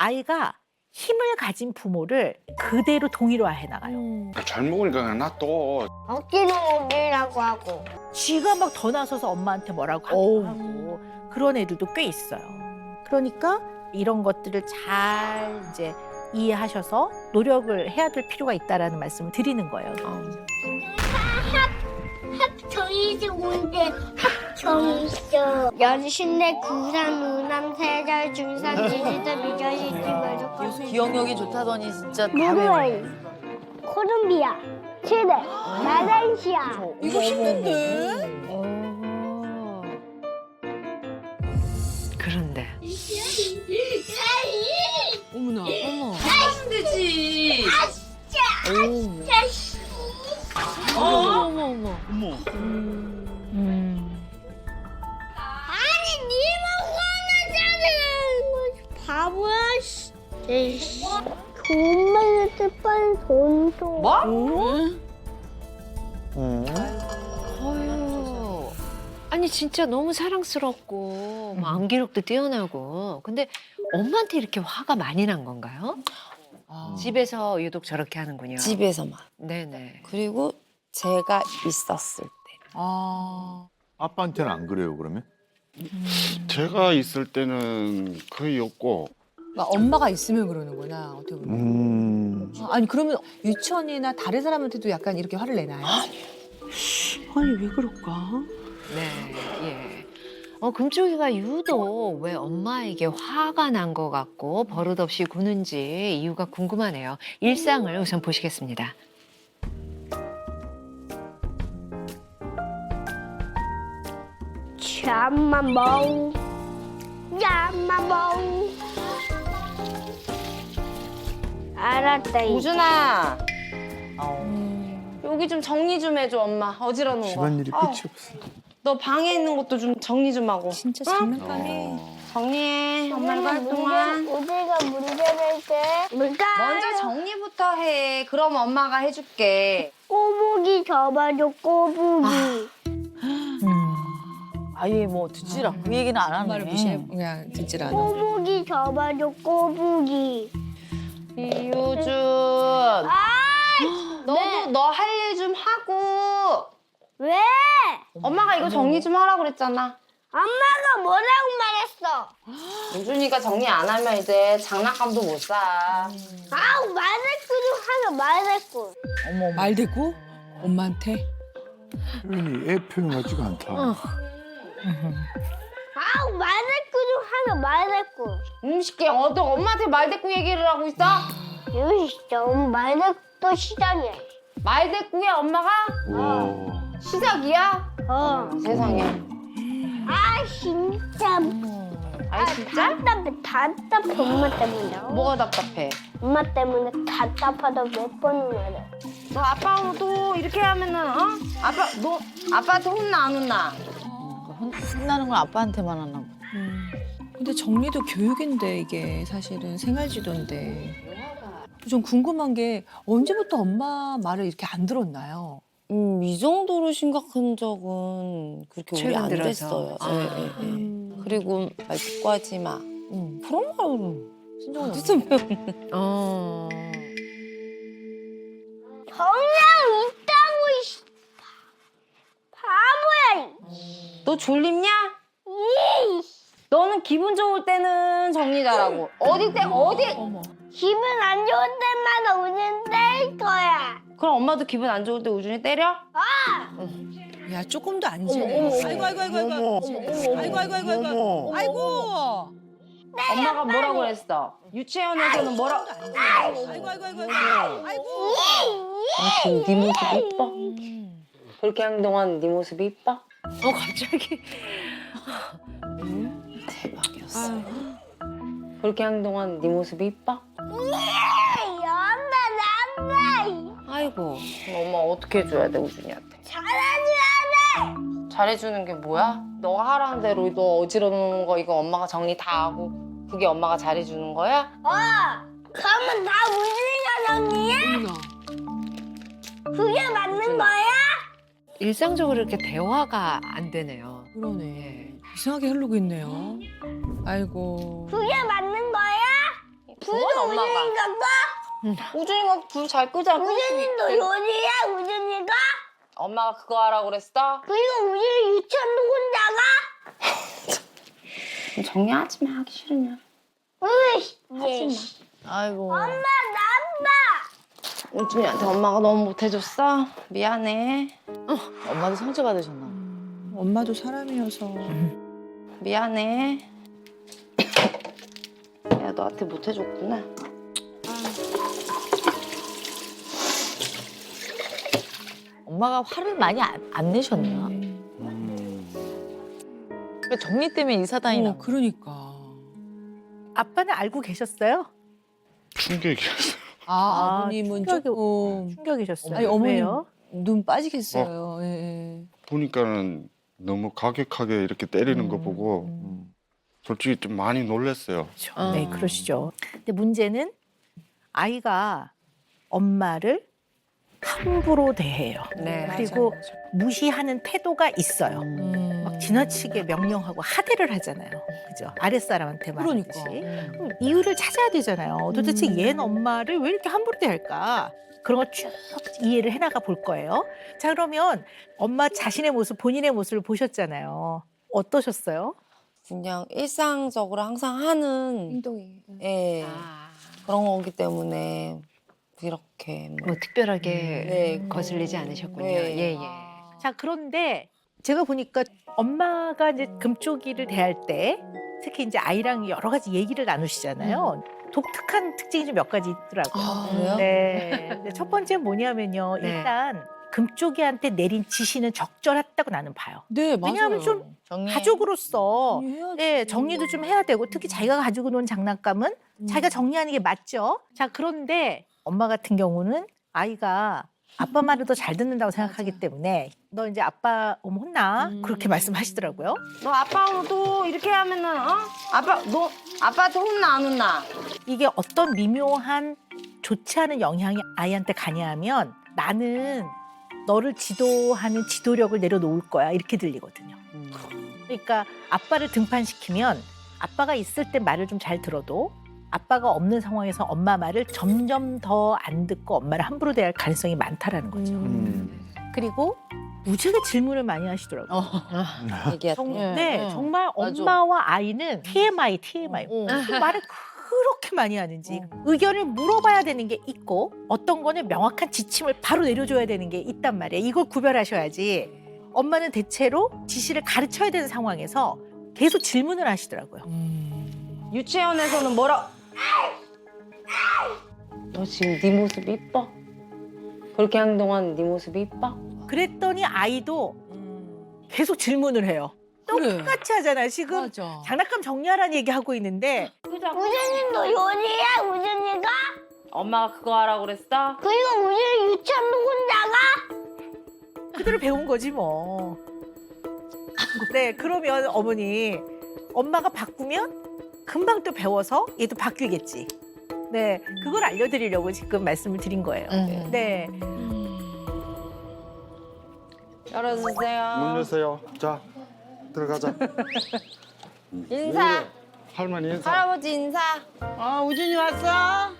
아이가 힘을 가진 부모를 그대로 동일화해 나가요. 잘 먹으니까 그냥 놔둬. 억지로 먹이라고 하고. 쥐가 막 더 나서서 엄마한테 뭐라고 하고 그런 애들도 꽤 있어요. 그러니까 이런 것들을 잘 이제 이해하셔서 노력을 해야 될 필요가 있다라는 말씀을 드리는 거예요. 합정이지 온데 합정이죠. 연신내 구산 우남 세절 중산 지지도 미저시지 말도 기억력이 좋다더니 진짜 다 노르웨이, 외우네. 콜롬비아, 칠레, 말레이시아. 이거 힘든데? 그런데 어머나, 어머. 하면 되지. 어머, 어머, 어머. 아니 니 먹어야지. 바보야. 에이씨. 돈만 줄 빨리 돈 줘. 뭐? 어휴. 아니 진짜 너무 사랑스럽고 뭐 암기력도 뛰어나고 근데 엄마한테 이렇게 화가 많이 난 건가요? 집에서 유독 저렇게 하는군요. 집에서만. 네네. 그리고 제가 있었을 때. 아. 아빠한테는 안 그래요, 그러면? 제가 있을 때는 거의 없고. 그러니까 엄마가 있으면 그러는구나, 어떻게 보면. 아니, 그러면 유치원이나 다른 사람한테도 약간 이렇게 화를 내나요? 아니 왜 그럴까? 네. 예. 금쪽이가 유독 왜 엄마에게 화가 난 것 같고 버릇없이 구는지 이유가 궁금하네요. 일상을 우선 보시겠습니다. 잠만 멍. 잠만 멍. 알았다. 이제. 우준아. 여기 좀 정리 좀 해줘, 엄마. 어지러운 거. 집안일이 끝이 없어. 너 방에 있는 것도 좀 정리 좀 하고. 진짜 장난감이. 정리해. 엄마 이거 할 동안. 우리가 문제 낼 때. 물가. 먼저 정리부터 해. 그럼 엄마가 해줄게. 꼬부기 접어줘, 꼬부기. 아예 뭐 듣질 않고 그 얘기는 안 하네. 말을 무시해. 그냥 듣질 않아. 꼬부기 접어줘, 꼬부기. 이유준. 너도 네. 너 할 일 좀 하고. 왜? 엄마가 이거 정리 좀 하라고 그랬잖아. 엄마가 뭐라고 말했어? 유준이가 정리 안 하면 이제 장난감도 못 사. 아우, 말대꾸 좀 하면 말대꾸. 어머. 말대꾸? 엄마한테? 표현이 애 표현 같지가 않다. 아우, 말대꾸 좀 하면 말대꾸. 음식게 너 엄마한테 말대꾸 얘기를 하고 있어? 이거 진짜 엄마 말대꾸 시작이야. 말대꾸야 엄마가? 와. 시작이야? 세상에. 아, 진짜. 아 진짜? 답답해, 엄마 때문에. 뭐가 답답해? 엄마 때문에 답답하다 몇 번을 말해. 너 아빠도 이렇게 하면은 아빠 너 아빠한테 혼나 안 혼나? 혼나는 건 아빠한테만 하나 봐. 근데 정리도 교육인데 이게 사실은 생활지도인데. 좀 궁금한 게 언제부터 엄마 말을 이렇게 안 들었나요? 이 정도로 심각한 적은 그렇게 오래 최근 안 들어서. 됐어요. 예. 그리고 말 듣고 하지 마. 그런 말은 신종은 어디서 배운? 정량 있다고, 이씨. 바보야. 너 졸립냐? 너는 기분 좋을 때는 정리 잘하고 어디 기분 안 좋은 때마다 우는 때릴 거야. 그럼 엄마도 기분 안 좋을 때 우준이 때려? 야, 조금도 안 지네. 아이고, 아이고, 아이고, 아이고. 아이고, 아이고, 아이고, 아이고. 아이고. 엄마가 뭐라고 그랬어? 유치원에서는 뭐라? 아이고, 아이고, 아이고, 아이고. 아이고. 네 모습이 이뻐? 그렇게 하는 동안 네 모습이 이뻐? 갑자기. 대박이었어. 그렇게 하는 동안 네 모습이 이뻐? 연다. 아이고, 그럼 엄마 어떻게 해줘야 돼 우준이한테? 잘해줘야 돼. 잘해주는 게 뭐야? 너가 하라는 대로 너 어지러운 거 이거 엄마가 정리 다 하고 그게 엄마가 잘해주는 거야? 그러면 다 우준이가 정리해? 그게 맞는 거야? 일상적으로 이렇게 대화가 안 되네요. 그러네. 이상하게 흐르고 있네요. 아이고. 그게 맞는 거야? 엄마가. 우준이가 봐? 우준이가 불 잘 끄잖아. 우준이도 요리야, 우준이가? 엄마가 그거 하라고 그랬어? 그리고 우준이 유치원도 혼자 가? 정리하지 마. 하기 싫으냐. 으이씨. 아이고. 엄마, 나 봐. 우준이한테 엄마가 너무 못해줬어? 미안해. 엄마도 상처 받으셨나? 엄마도 사람이어서. 미안해. 내가 너한테 못해줬구나. 엄마가 화를 많이 안 내셨나? 그러니까 정리 때문에 이사 다니나. 그러니까. 아빠는 알고 계셨어요? 충격이었어요. 아버님은 조금 충격이셨어요. 아니, 어머님. 왜요? 눈 빠지겠어요. 예. 보니까는 너무 가격하게 이렇게 때리는 거 보고 솔직히 좀 많이 놀랐어요. 그렇죠. 네, 그러시죠. 근데 문제는 아이가 엄마를 함부로 대해요. 네. 그리고 무시하는 태도가 있어요. 음. 막 지나치게 명령하고 하대를 하잖아요. 그죠? 아랫사람한테 그러니까. 말하듯이. 그럼 이유를 찾아야 되잖아요. 도대체 얘는 엄마를 왜 이렇게 함부로 대할까? 그런 거 쭉 이해를 해나가 볼 거예요. 자, 그러면 엄마 자신의 모습, 본인의 모습을 보셨잖아요. 어떠셨어요? 그냥 일상적으로 항상 하는 행동이. 예, 아, 그런 거기 때문에 이렇게 뭐. 뭐 특별하게 네. 거슬리지 않으셨군요. 네. 예, 예. 자, 그런데 제가 보니까 엄마가 이제 금쪽이를 대할 때 특히 이제 아이랑 여러 가지 얘기를 나누시잖아요. 독특한 특징이 좀 몇 가지 있더라고요. 그래요? 네. 근데 첫 번째는 뭐냐면요. 네. 일단 금쪽이한테 내린 지시는 적절했다고 나는 봐요. 네, 맞아요. 왜냐하면 좀 정리. 가족으로서 정리해야지. 네, 정리도 좀 해야 되고 특히 자기가 가지고 논 장난감은 자기가 정리하는 게 맞죠. 자, 그런데 엄마 같은 경우는 아이가 아빠 말을 더 잘 듣는다고 생각하기 때문에 너 이제 아빠 오면 혼나 그렇게 말씀하시더라고요. 너 아빠도 이렇게 하면은 너 아빠한테 혼나 안 혼나? 이게 어떤 미묘한 좋지 않은 영향이 아이한테 가냐 하면 나는 너를 지도하는 지도력을 내려놓을 거야 이렇게 들리거든요. 그러니까 아빠를 등판시키면 아빠가 있을 때 말을 좀 잘 들어도 아빠가 없는 상황에서 엄마 말을 점점 더 안 듣고 엄마를 함부로 대할 가능성이 많다라는 거죠. 그리고 무지하게 질문을 많이 하시더라고요. 얘기했더니. 네, 정말 맞아. 엄마와 아이는 TMI. 그 말을 그렇게 많이 하는지 의견을 물어봐야 되는 게 있고 어떤 거는 명확한 지침을 바로 내려줘야 되는 게 있단 말이에요. 이걸 구별하셔야지 엄마는 대체로 지시를 가르쳐야 되는 상황에서 계속 질문을 하시더라고요. 유치원에서는 뭐라? 너 지금 네 모습 이뻐? 그렇게 행동하는 네 모습이 이뻐? 그랬더니 아이도 계속 질문을 해요. 그래. 똑같이 하잖아요. 지금 맞아. 장난감 정리하라는 얘기하고 있는데 우준이도 요리야, 우준이가? 엄마가 그거 하라고 그랬어? 그리고 우준이 유치원도 혼자 가? 그대로 배운 거지 뭐. 네, 그러면 어머니 엄마가 바꾸면 금방 또 배워서 얘도 바뀌겠지. 네, 그걸 알려드리려고 지금 말씀을 드린 거예요. 네. 열어주세요. 문 여세요. 자, 들어가자. 인사. 할머니 인사. 할아버지 인사. 우준이 왔어?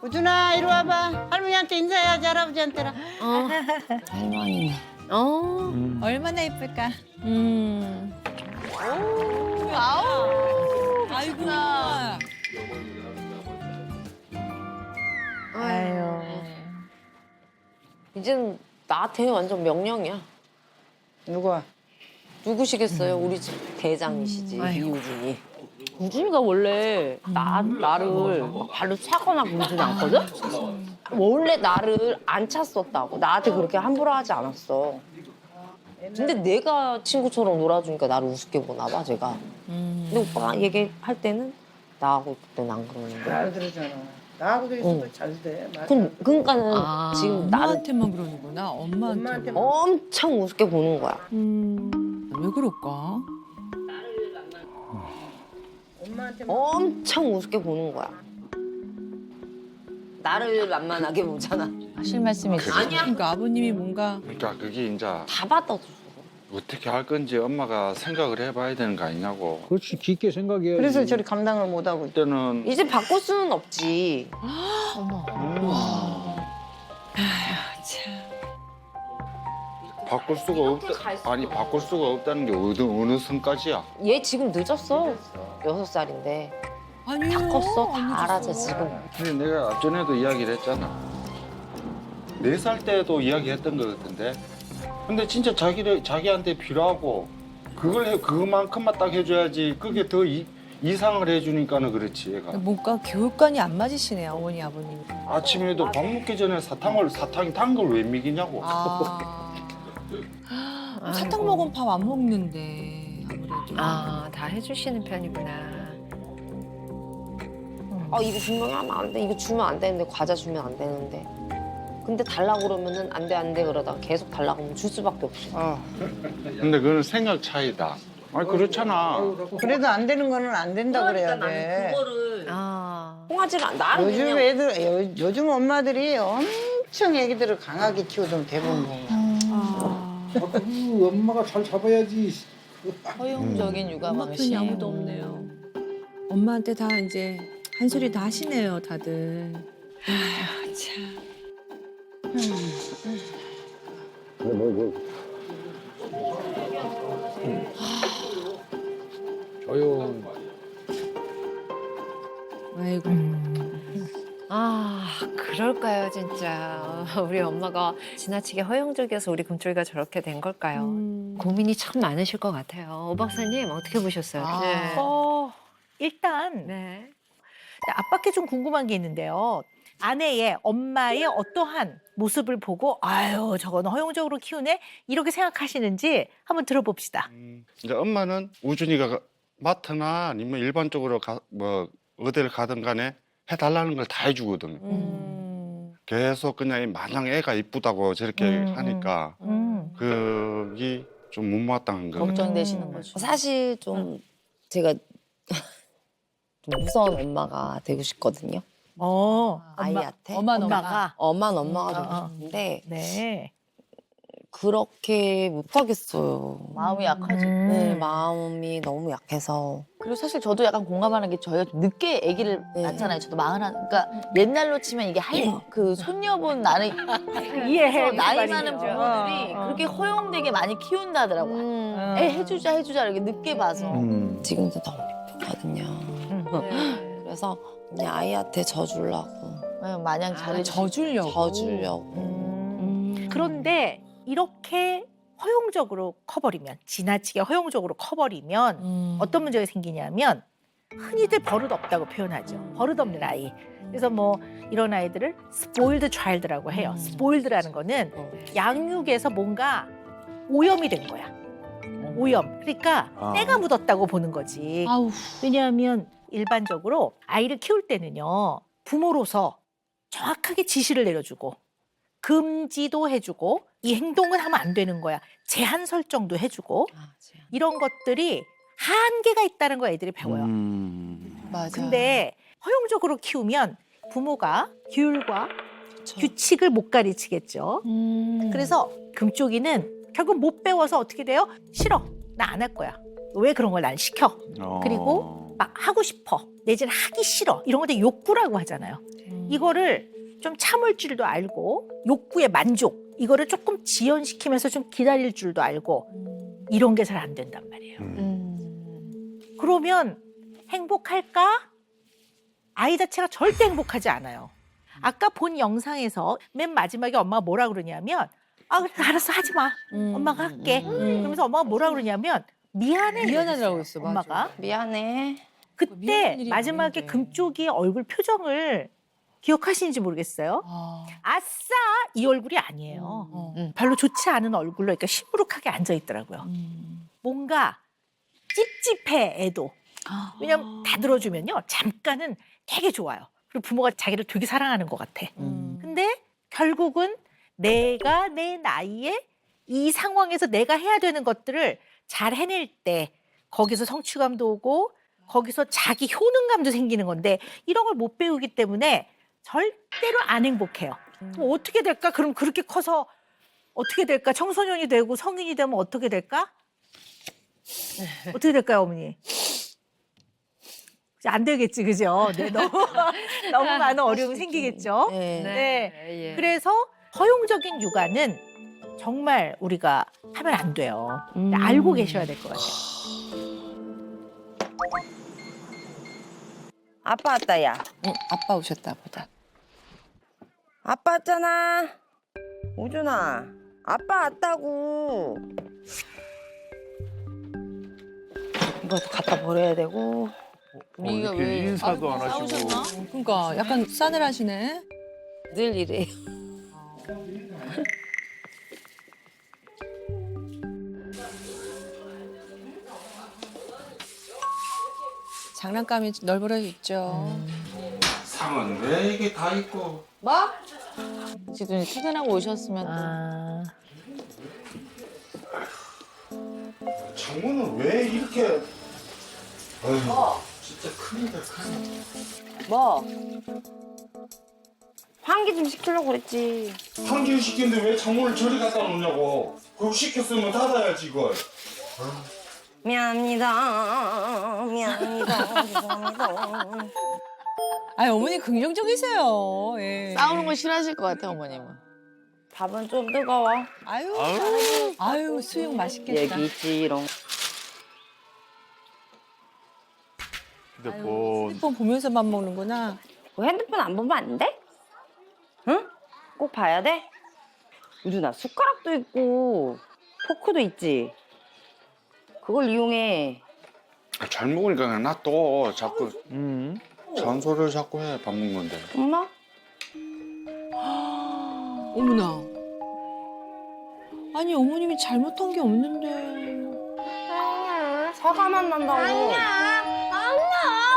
우준아, 이리 와봐. 할머니한테 인사해야지, 할아버지한테랑. 할머니네. 얼마나 예쁠까. 아이구나. 아유. 이젠 나한테 완전 명령이야. 누가? 누구시겠어요? 우리 집 대장이시지, 이우준이. 우준이가 원래 나를 발로 차거나 그러진 않거든? 원래 나를 안 찼었다고. 나한테 그렇게 함부로 하지 않았어. 근데 내가 친구처럼 놀아주니까 나를 우습게 보나 봐, 제가. 근데 오빠가 얘기할 때는 나하고 그때는 안 그러는데. 잘 들으잖아. 나하고도 있어도 잘 돼. 맞아. 그러니까는 지금 나를 엄마한테만 그러는구나. 엄마한테. 엄마한테만. 엄청 우습게 보는 거야. 왜 그럴까? 엄마한테만. 엄청 우습게 보는 거야. 나를 만만하게 보잖아. 하실 말씀이 있으시죠? 아니야. 그러니까 아버님이 뭔가 그러니까 그게 이제 다 받아줘. 어떻게 할 건지 엄마가 생각을 해봐야 되는 거 아니냐고. 그렇지 깊게 생각해야지. 그래서 저리 감당을 못 하고 있다. 그때는 이제 바꿀 수는 없지. 바꿀 수가 없다. 아니 바꿀 수가 없다는 게 어느 선까지야? 얘 지금 늦었어. 6살인데. 아니요. 다 컸어. 안 다 알아서 늦었어요. 지금. 근데 내가 앞전에도 이야기를 했잖아. 4살 때도 이야기했던 것 같은데. 근데 진짜 자기한테 필요하고 그것만큼만 딱 해줘야지. 그게 더 이상을 해주니까는 그렇지 얘가. 뭔가 교육관이 안 맞으시네요, 어머니, 아버님. 아침에도 밥 먹기 전에 사탕이 탄 걸 왜 먹이냐고. 아. 사탕 먹으면 밥 안 먹는데, 아무래도. 아, 다 해주시는 편이구나. 이거 분명히 하면 안 돼. 이거 주면 안 되는데. 과자 주면 안 되는데. 근데 달라고 그러면은 안 돼 그러다가 계속 달라고 하면 줄 수밖에 없어. 근데 그건 생각 차이다. 아니 그렇잖아. 그래도 안 되는 거는 안 된다 그래야 돼. 그거를 아, 통하지를 않. 나는 요즘 그냥 애들 요즘 엄마들이 엄청 애기들을 강하게 키우던 대부분. 그 엄마가 잘 잡아야지. 허용적인 육아 엄마 편이 방식. 아무도 없네요. 엄마한테 다 이제 한 소리 다 하시네요, 다들. 아휴, 참. 조용. 아이고. 아, 그럴까요, 진짜. 우리 엄마가 지나치게 허용적이어서 우리 금쪽이가 저렇게 된 걸까요? 고민이 참 많으실 것 같아요. 오 박사님, 어떻게 보셨어요? 네. 일단 네. 아빠께 좀 궁금한 게 있는데요. 아내의 엄마의 어떠한 모습을 보고 아유 저거는 허용적으로 키우네 이렇게 생각하시는지 한번 들어봅시다. 이제 엄마는 우준이가 마트나 아니면 일반적으로 어디를 가든 간에 해달라는 걸 다 해주거든요. 계속 그냥 마냥 애가 이쁘다고 저렇게 하니까 그게 좀 못마땅한 거예요. 걱정되시는 거죠. 사실 좀 제가 좀 무서운 엄마가 되고 싶거든요. 아이한테. 엄마가 엄한 엄마가 되고 어. 싶은데 네. 그렇게 못하겠어요. 마음이 약하지. 네, 마음이 너무 약해서. 그리고 사실 저도 약간 공감하는 게 저희가 좀 늦게 아기를 네. 낳잖아요. 저도 41. 그러니까 옛날로 치면 이게 그 손녀분 나는 이해해. 나이 무슨 많은 말인지. 부모들이 그렇게 허용되게 많이 키운다 하더라고요. 애 해주자 이렇게 늦게 봐서. 지금도 너무 예쁘거든요. 그래서 그냥 아이한테 져주려고. 네, 마냥 잘해 져주려고. 그런데 이렇게 허용적으로 커버리면 지나치게 허용적으로 커버리면 어떤 문제가 생기냐면 흔히들 버릇 없다고 표현하죠. 버릇 없는 아이. 그래서 뭐 이런 아이들을 스포일드 차일드라고 해요. 스포일드라는 거는 양육에서 뭔가 오염이 된 거야. 오염. 그러니까 때가 묻었다고 보는 거지. 아우. 왜냐하면 일반적으로 아이를 키울 때는요. 부모로서 정확하게 지시를 내려주고 금지도 해주고 이 행동은 하면 안 되는 거야. 제한 설정도 해주고 이런 것들이 한계가 있다는 거 애들이 배워요. 맞아. 근데 허용적으로 키우면 부모가 규율과 규칙을 못 가르치겠죠. 그래서 금쪽이는 결국 못 배워서 어떻게 돼요? 싫어. 나 안 할 거야. 왜 그런 걸 난 시켜? 그리고 막 하고 싶어. 내지는 하기 싫어. 이런 것들 욕구라고 하잖아요. 이거를 좀 참을 줄도 알고 욕구의 만족 이거를 조금 지연시키면서 좀 기다릴 줄도 알고 이런 게 잘 안 된단 말이에요. 그러면 행복할까? 아이 자체가 절대 행복하지 않아요. 아까 본 영상에서 맨 마지막에 엄마가 뭐라 그러냐면 그래 알았어 하지 마. 엄마가 할게. 그러면서 엄마가 뭐라 그러냐면 미안하다고 했어, 맞아. 엄마가. 미안해. 그때 미안한 일이 마지막에 많은데. 금쪽이 얼굴 표정을 기억하시는지 모르겠어요. 아싸 이 얼굴이 아니에요. 별로 좋지 않은 얼굴로 그러니까 시무룩하게 앉아 있더라고요. 뭔가 찝찝해 애도. 왜냐면 다 들어주면요 잠깐은 되게 좋아요. 그리고 부모가 자기를 되게 사랑하는 것 같아. 근데 결국은 내가 내 나이에 이 상황에서 내가 해야 되는 것들을 잘 해낼 때 거기서 성취감도 오고 거기서 자기 효능감도 생기는 건데 이런 걸 못 배우기 때문에 절대로 안 행복해요. 그럼 어떻게 될까? 그럼 그렇게 커서 어떻게 될까? 청소년이 되고 성인이 되면 어떻게 될까? 어떻게 될까요, 어머니? 이제 안 되겠지, 그죠? 네, 너무 너무 많은 어려움이 생기겠죠. 네. 네. 그래서 허용적인 육아는 정말 우리가 하면 안 돼요. 알고 계셔야 될 것 같아요. 아빠 왔다, 야. 아빠 오셨다 보다. 아빠 왔잖아. 우준아, 아빠 왔다고. 이것도 갖다 버려야 되고. 분위기가 왜 인사도 안 하시고. 싸우셨나? 그러니까 약간 싸늘하시네. 늘 이래. 장난감이 널브러져 있죠. 상은 왜 이게 다 있고? 뭐? 지금 퇴근하고 오셨으면 또. 아, 창문은 왜 이렇게? 아유, 진짜 큰일이다, 큰일. 뭐? 환기 좀 시키려고 그랬지. 환기를 시키는데 왜 창문을 저리 갖다 놓냐고. 그거 시켰으면 닫아야지 이걸. 미안합니다. 미안합니다. 죄송합니다. 아 어머니 긍정적이세요. 예. 싸우는 거 싫어하실 것 같아, 어머님은. 밥은 좀 뜨거워. 아유 수육 맛있겠다. 여기 있지롱. 휴대폰. 핸드폰 보면서 밥 먹는구나. 그 핸드폰 안 보면 안 돼? 응? 꼭 봐야 돼? 우준아, 숟가락도 있고 포크도 있지. 그걸 이용해. 잘 먹으니까 그냥 놔둬. 자꾸 잔소리를 자꾸 해. 밥 먹는데. 엄마? 어머나. 아니 어머님이 잘못한 게 없는데. 사과만 난다고. 아니야.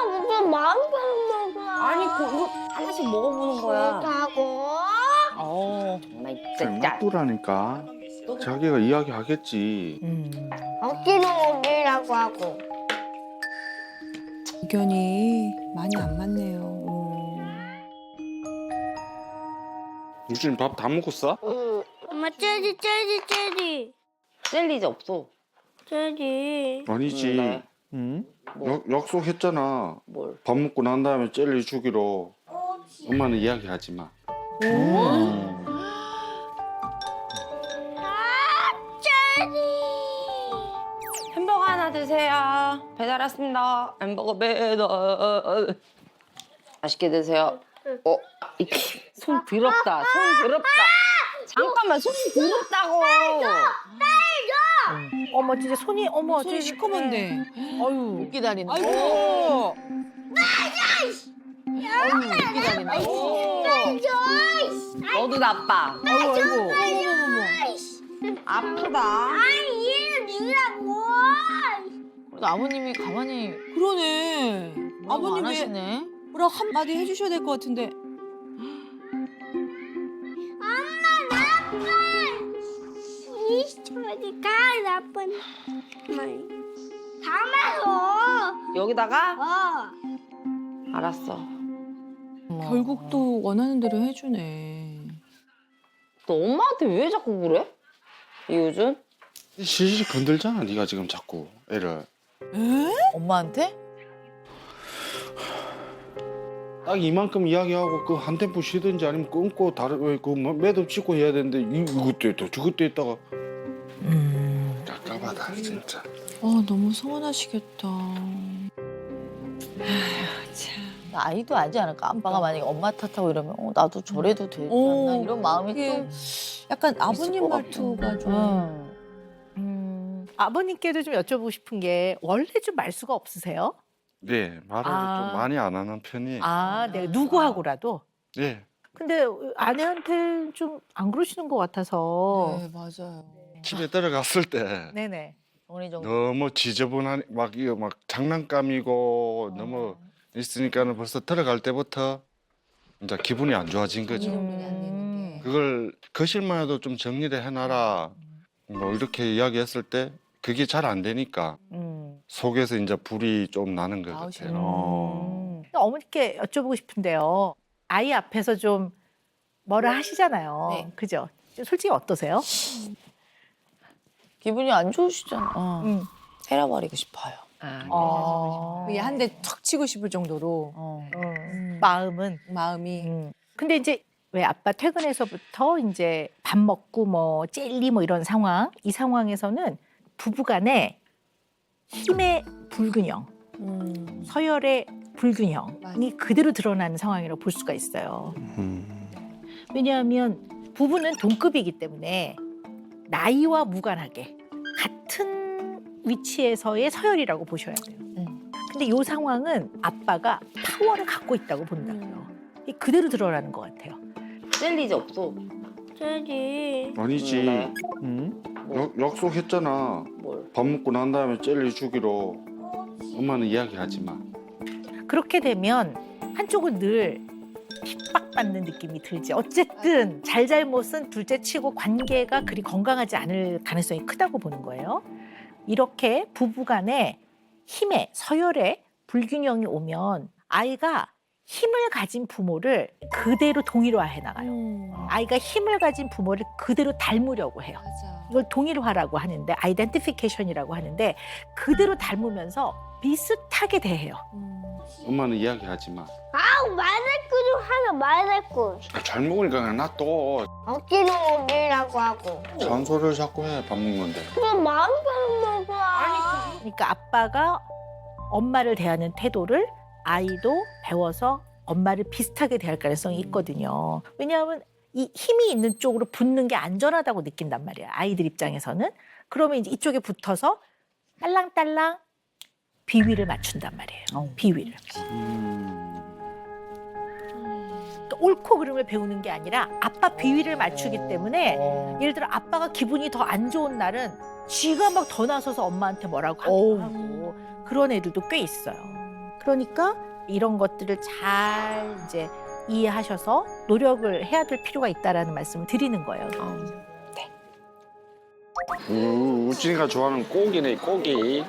무슨 마음대로 먹어. 아니, 이거 하나씩 먹어보는 거야. 싫다고. 정말 그냥 진짜. 놔두라니까. 자기가 이야기하겠지. 억지로 먹이라고 하고. 의견이 많이 안 맞네요. 우진 밥 다 먹었어? 응. 엄마 젤리. 젤리 이제 없어. 젤리. 아니지. 네. 응? 약속했잖아. 뭘? 밥 먹고 난 다음에 젤리 주기로. 엄마는 이야기하지 마. 햄버거 하나 드세요. 배달 왔습니다. 햄버거 배달. 맛있게 드세요. 손 더럽다. 손 더럽다. 잠깐만, 손 더럽다고. 어머 진짜 손이 어머 손이 시커먼데. 어유 못 기다린다. 아이고. 못 기다린다. 너도 나빠. 아이고 아프다. 얘는 니라고. 그래도 아버님이 가만히 그러네. 아버님 안 왜 하시네. 뭐라 한마디 해주셔야 될 것 같은데. 이쪽이니까 나쁜 말. 담아서. 여기다가? 어. 알았어. 결국 또 원하는 대로 해주네. 너 엄마한테 왜 자꾸 그래? 이우준? 실실 건들잖아. 네가 지금 자꾸 애를. 엄마한테? 딱 이만큼 이야기하고 그 한 템포 쉬든지 아니면 끊고 다른 그 매듭 짓고 해야 되는데 이것도 했다 저것도 했다가 깝깝하다 진짜. 너무 서운하시겠다. 아이도 알지 않을까? 아빠가 만약에 엄마 탓하고 이러면 나도 저래도 되지 않나? 이런 마음이 이게 좀 약간 있을 아버님 것 말투가 같고. 좀. 아버님께도 좀 여쭤보고 싶은 게 원래 좀 말수가 없으세요? 네 말을 아. 좀 많이 안 하는 편이. 아, 네 누구하고라도. 네 근데 아내한테 좀 안 그러시는 것 같아서. 네 맞아요. 집에 들어갔을 때 네네. 어느 정도. 너무 지저분한 막 이거 막 장난감이고 너무 있으니까는 벌써 들어갈 때부터 이제 기분이 안 좋아진 거죠. 그걸 거실만 해도 좀 정리를 해놔라. 뭐 이렇게 이야기했을 때 그게 잘 안 되니까 속에서 이제 불이 좀 나는 것 같아요. 어머니께 여쭤보고 싶은데요. 아이 앞에서 좀 뭐라 하시잖아요. 네. 그죠? 솔직히 어떠세요? 기분이 안 좋으시잖아. 응. 때려버리고 싶어요. 그게 한 대 턱 치고 싶을 정도로 마음은. 마음이. 근데 이제 왜 아빠 퇴근해서부터 이제 밥 먹고 뭐 젤리 뭐 이런 상황, 이 상황에서는 부부간에 힘의 불균형, 서열의 불균형이 그대로 드러나는 상황이라고 볼 수가 있어요. 왜냐하면 부부는 동급이기 때문에 나이와 무관하게 같은 위치에서의 서열이라고 보셔야 돼요. 근데 이 상황은 아빠가 파워를 갖고 있다고 본다고요. 이게 그대로 드러나는 것 같아요. 젤리지 없어. 저기 아니지. 약속했잖아. 뭘? 밥 먹고 난 다음에 젤리 주기로. 엄마는 이야기하지 마. 그렇게 되면 한쪽은 늘 핍박받는 느낌이 들지. 어쨌든 잘잘못은 둘째치고 관계가 그리 건강하지 않을 가능성이 크다고 보는 거예요. 이렇게 부부간에 힘의 서열의 불균형이 오면 아이가 힘을 가진 부모를 그대로 동일화해 나가요. 아이가 힘을 가진 부모를 그대로 닮으려고 해요. 맞아. 이걸 동일화라고 하는데 아이덴티피케이션이라고 하는데 그대로 닮으면서 비슷하게 대해요. 엄마는 이야기하지 마. 아우 말대꾸 좀 하자 말대꾸. 잘 먹으니까 그냥 놔둬. 억지로 먹이라고 하고. 잔소리를 자꾸 해, 밥 먹는데. 그럼 마음대로 먹어. 그러니까 아빠가 엄마를 대하는 태도를 아이도 배워서 엄마를 비슷하게 대할 가능성이 있거든요. 왜냐하면 이 힘이 있는 쪽으로 붙는 게 안전하다고 느낀단 말이에요. 아이들 입장에서는. 그러면 이제 이쪽에 붙어서 딸랑딸랑 비위를 맞춘단 말이에요. 비위를. 그러니까 옳고 그름을 배우는 게 아니라 아빠 비위를 맞추기 때문에 예를 들어 아빠가 기분이 더 안 좋은 날은 쥐가 막 더 나서서 엄마한테 뭐라고 하고 그런 애들도 꽤 있어요. 그러니까 이런 것들을 잘 이제 이해하셔서 노력을 해야 될 필요가 있다라는 말씀을 드리는 거예요. 우진이가 좋아하는 고기네, 고기.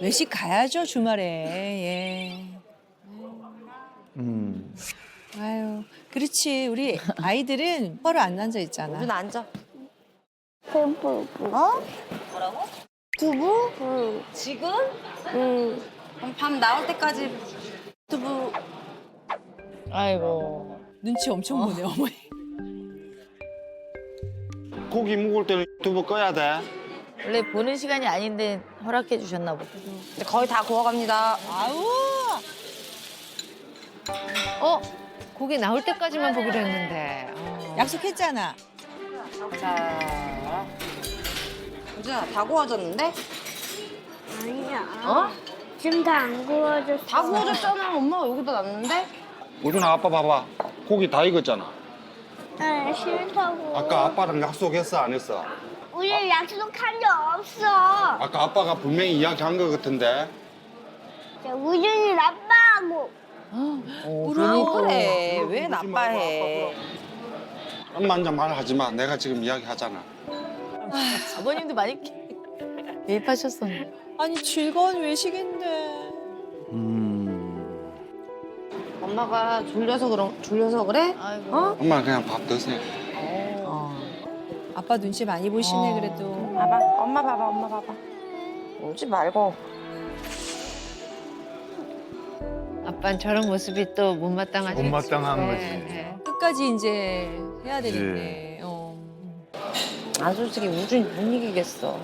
외식 가야죠 주말에. 예. 아유, 그렇지. 우리 아이들은 허를 안 앉아 있잖아. 우준 앉아. 두부. 어? 뭐라고? 두부? 응. 지금? 응. 그럼 밤 나올 때까지 두부. 아이고. 눈치 엄청 보네 어머니. 고기 먹을 때는 두부 꺼야 돼. 원래 보는 시간이 아닌데 허락해 주셨나 보다. 이제 거의 다 구워갑니다. 아우. 고기 나올 때까지만 보기로 했는데. 약속했잖아. 자. 우준아, 다 구워졌는데? 아니야. 어? 지금 다 안 구워졌어. 다 구워졌잖아. 엄마가 여기다 놨는데? 우준아, 아빠 봐봐. 고기 다 익었잖아. 네, 싫다고. 아까 아빠랑 약속했어, 안 했어? 우리 약속한 적 없어. 아까 아빠가 분명히 이야기한 것 같은데. 우준이 나빠하고. 그래. 왜 나빠해? 엄마 혼자 말하지 마. 내가 지금 이야기하잖아. 아버님도 많이 개입하셨었는데. 아니 즐거운 외식인데. 엄마가 졸려서 그래? 아이고. 어? 엄마 그냥 밥 드세요. 아빠 눈치 많이 보시네 그래도. 봐봐. 엄마 봐봐. 엄마 봐봐. 울지 말고. 아빠는 저런 모습이 또 못마땅하지. 못마땅한 거지. 끝까지 이제 해야 되겠네. 난 솔직히 우준이 못 이기겠어.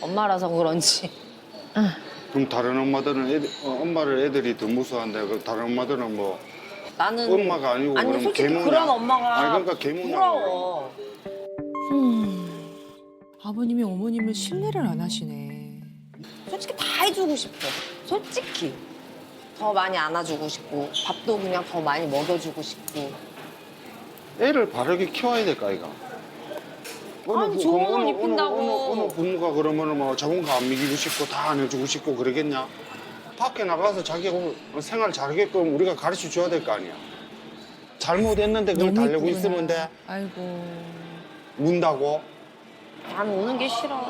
엄마라서 그런지. 그럼 다른 엄마들은 엄마를 애들이 더 무서워한대. 그 다른 엄마들은 뭐 나는 엄마가 아니고 아니 그럼 솔직히 계모냐? 그런 엄마가 아니 그러니까 계모냐고. 부러워. 아버님이 어머님을 신뢰를 안 하시네. 솔직히 다 해주고 싶어. 솔직히. 더 많이 안아주고 싶고 밥도 그냥 더 많이 먹여주고 싶고. 애를 바르게 키워야 될까 이가. 아니, 좋은 걸 입힌다고. 어느 부모가 그러면은 뭐 적은 거 안 먹이고 싶고 다 안 해주고 싶고 그러겠냐? 밖에 나가서 자기 생활 잘하게끔 우리가 가르쳐 줘야 될 거 아니야. 잘못했는데 그걸 너무 달래고 이쁘구나. 있으면 돼. 아이고. 운다고? 난 우는 게 싫어.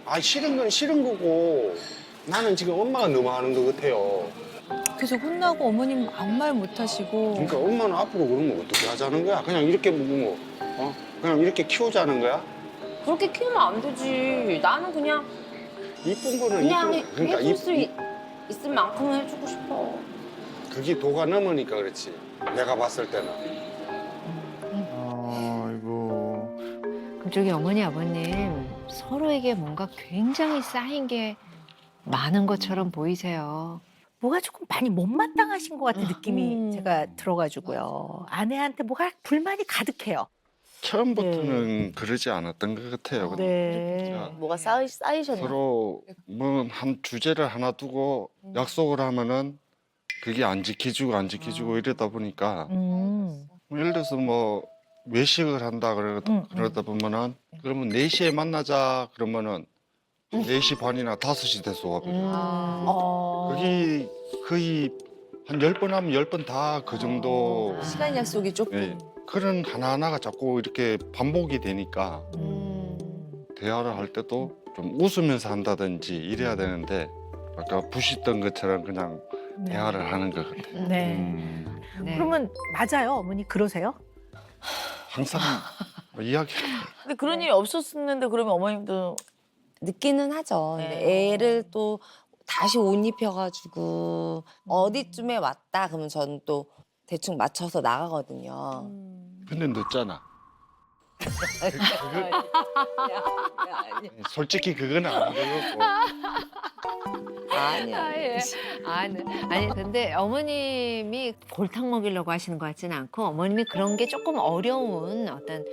아 싫은 건 싫은 거고 나는 지금 엄마가 너무 하는 것 같아요. 계속 혼나고 어머님 아무 말 못하시고. 그러니까 엄마는 앞으로 그러면 어떻게 하자는 거야? 그냥 이렇게 뭐 그냥 이렇게 키우자는 거야? 그렇게 키우면 안 되지. 나는 그냥 이쁜 거는 그냥 이쁜 그러니까 해줄 수 있을 만큼은 해주고 싶어. 그게 도가 넘으니까 그렇지. 내가 봤을 때는. 아이고. 금쪽이 어머니 아버님 서로에게 뭔가 굉장히 쌓인 게 많은 것처럼 보이세요. 뭐가 조금 많이 못마땅하신 것 같은 느낌이 제가 들어가지고요. 아내한테 뭐가 불만이 가득해요. 처음부터는 그러지 않았던 것 같아요. 네. 자, 뭐가 쌓이셨나? 서로 뭐 한 주제를 하나 두고 약속을 하면은 그게 안 지켜지고 이러다 보니까 뭐 예를 들어서 뭐 외식을 한다 그러다 보면은 그러면 4시에 만나자 그러면은 4시 반이나 5시 돼서 와버려요. 그게 거의 한 10번 하면 10번 다 그 정도. 시간 약속이 조금. 예, 그런 하나하나가 자꾸 이렇게 반복이 되니까 대화를 할 때도 좀 웃으면서 한다든지 이래야 되는데 아까 부시던 것처럼 그냥 대화를 하는 것 같아요. 네. 네. 그러면 맞아요, 어머니 그러세요? 항상 뭐 이야기. 근데 그런 일이 없었는데 그러면 어머님도 늦기는 하죠. 근데 애를 또 다시 옷 입혀가지고 어디쯤에 왔다 그러면 저는 또 대충 맞춰서 나가거든요. 근데 늦잖아. 솔직히 그건 안 그렇고. 아니야. 아니 근데 어머님이 골탕 먹이려고 하시는 것 같지는 않고 어머님이 그런 게 조금 어려운 어떤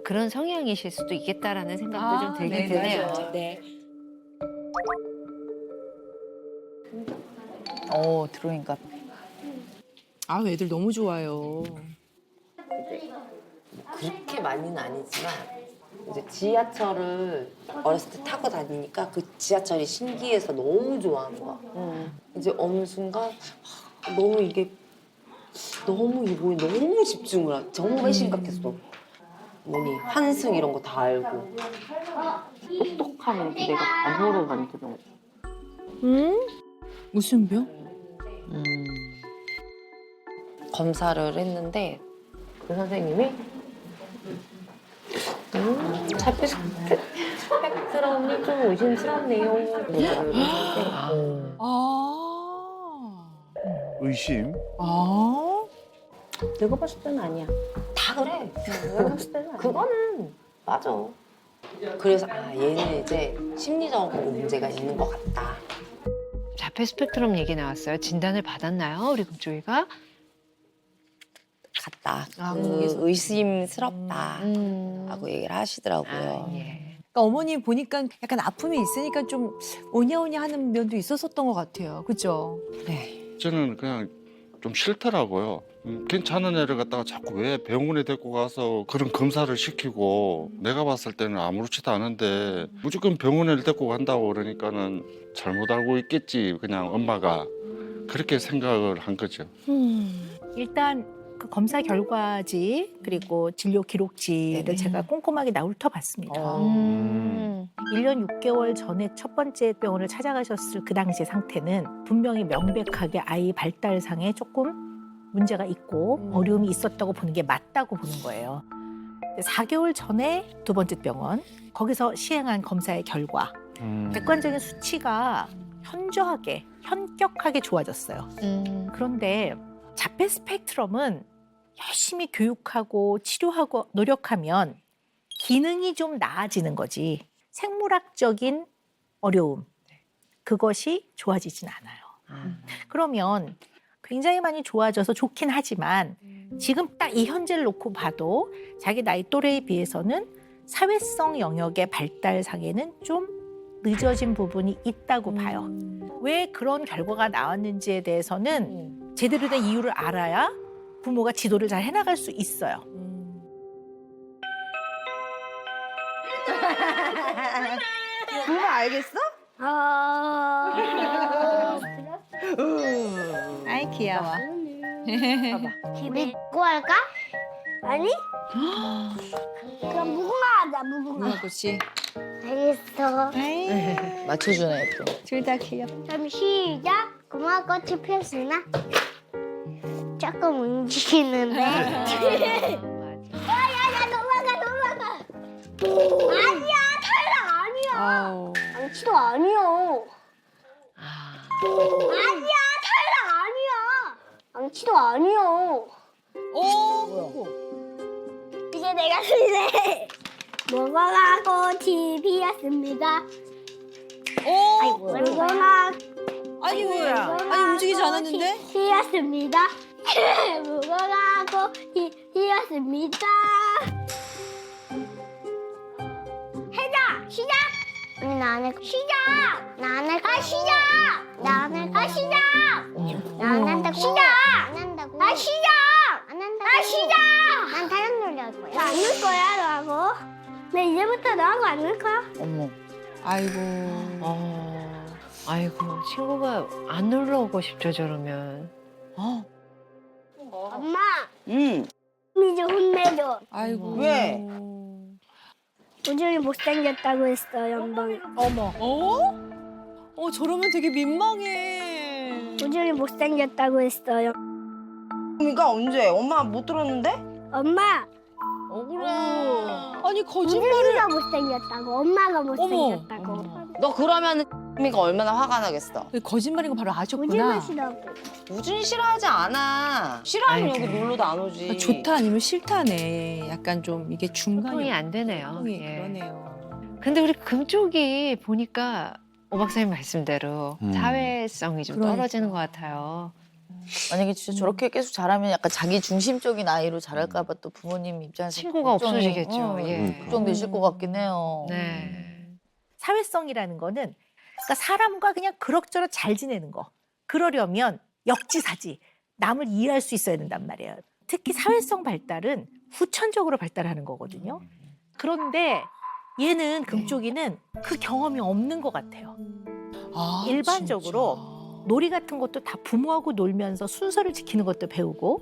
그런 성향이실 수도 있겠다라는 생각도 좀 들긴 드네요. 네. 들어오니까 아, 애들 너무 좋아요. 그렇게 많이는 아니지만 이제 지하철을 어렸을 때 타고 다니니까 그 지하철이 신기해서 너무 좋아하는 거야. 이제 어느 순간 너무 이게 너무 이거에 너무 집중을 하. 정말 심각했어. 뭐니 환승 이런 거 다 알고 똑똑하면 내가 바보로 만드는 거. 무슨 병? 검사를 했는데 그 선생님이 자폐 스펙트럼이 좀 의심스럽네요. 의심? 내가 봤을 때는 아니야. 다 그래. 내가 봤을 때는 아니야. 그거는 맞아. 그래서 얘는 이제 심리적으로 문제가 있는 것 같다. 자폐 스펙트럼 얘기 나왔어요. 진단을 받았나요, 우리 금쪽이가? 같다. 거기서. 의심스럽다. 라고 얘기를 하시더라고요. 예. 그러니까 어머니 보니까 약간 아픔이 있으니까 좀 오냐오냐 하는 면도 있었었던 것 같아요. 그죠? 네. 저는 그냥 좀 싫더라고요. 괜찮은 애를 갖다가 자꾸 왜 병원에 데리고 가서 그런 검사를 시키고 내가 봤을 때는 아무렇지도 않은데 무조건 병원에 데리고 간다고 그러니까는 잘못 알고 있겠지. 그냥 엄마가 그렇게 생각을 한 거죠. 일단 그 검사 결과지 그리고 진료 기록지를 제가 꼼꼼하게 훑어봤습니다. 1년 6개월 전에 첫 번째 병원을 찾아가셨을 그 당시의 상태는 분명히 명백하게 아이 발달상에 조금 문제가 있고 어려움이 있었다고 보는 게 맞다고 보는 거예요. 4개월 전에 두 번째 병원, 거기서 시행한 검사의 결과, 객관적인 수치가 현격하게 좋아졌어요. 그런데 자폐 스펙트럼은 열심히 교육하고 치료하고 노력하면 기능이 좀 나아지는 거지 생물학적인 어려움, 그것이 좋아지진 않아요. 그러면 굉장히 많이 좋아져서 좋긴 하지만 지금 딱 이 현재를 놓고 봐도 자기 나이 또래에 비해서는 사회성 영역의 발달상에는 좀 늦어진 부분이 있다고 봐요. 왜 그런 결과가 나왔는지에 대해서는 제대로 된 이유를 알아야 부모가 지도를 잘 해나갈 수 있어요. 부모 알겠어? 아이 귀여워. 우리 거 할까? 아니? 그럼 무궁화 하자, 무궁화. 그렇지. 알겠어. 맞춰주네 또. 둘 다 귀여워. 그럼 시작. 고마워 꽃이 피었으나 조금 움직이는데. 야야 넘어가. 아니야 탈락 아니야. 아우. 망치도 아니야. 아니야 탈락 아니야. 망치도 아니야. 오. 이제 내가 쓸래. 먹어가고 TV였습니다. 오. 먹어가. 아니 왜? 아니 움직이지 않았는데? TV였습니다. 먹어가고 TV였습니다. 해자 시작. 아니 나안 할. 시작. 나안 할. 시작. 나안 할. 시작. 나안 한다고. 시작. 안 한다고. 시작. 안 한다고. 시작. 난 다른 놀이 할 거야. 나 안 놀 거야 너하고. 나 이제부터 너하고 안 놀 거야. 어머. 아이고. 아이고 친구가 안 놀러 오고 싶죠 저러면. 엄마. 이제 혼내줘. 아이고. 왜? 우준이 못생겼다고 했어 연봉이. 어머. 어? 저러면 되게 민망해. 우준이 못생겼다고 했어요. 그러니까 언제? 엄마 못 들었는데? 엄마. 억울해. 아니 거짓말을. 우준이가 못생겼다고. 엄마가 못생겼다고. 너 그러면 미가 얼마나 화가 나겠어. 거짓말인 거 바로 아셨구나. 우준이 싫다고. 우준이 싫어하지 않아. 싫어하면 아이고. 여기 놀러도 안 오지. 좋다 아니면 싫다네. 약간 좀 이게 중간이 소통이 안 되네요. 소통이 예. 그러네요. 근데 우리 금쪽이 보니까 오 박사님 말씀대로 사회성이 좀 그러니까. 떨어지는 것 같아요. 만약에 진짜 저렇게 계속 자라면 약간 자기 중심적인 아이로 자랄까 봐 또 부모님 입장에서 친구가 걱정이, 없어지겠죠. 예. 걱정되실 것 같긴 해요. 네. 사회성이라는 거는 그러니까 사람과 그냥 그럭저럭 잘 지내는 거. 그러려면 역지사지. 남을 이해할 수 있어야 된단 말이에요. 특히 사회성 발달은 후천적으로 발달하는 거거든요. 그런데 얘는 금쪽이는 그 경험이 없는 것 같아요. 아, 일반적으로 놀이 같은 것도 다 부모하고 놀면서 순서를 지키는 것도 배우고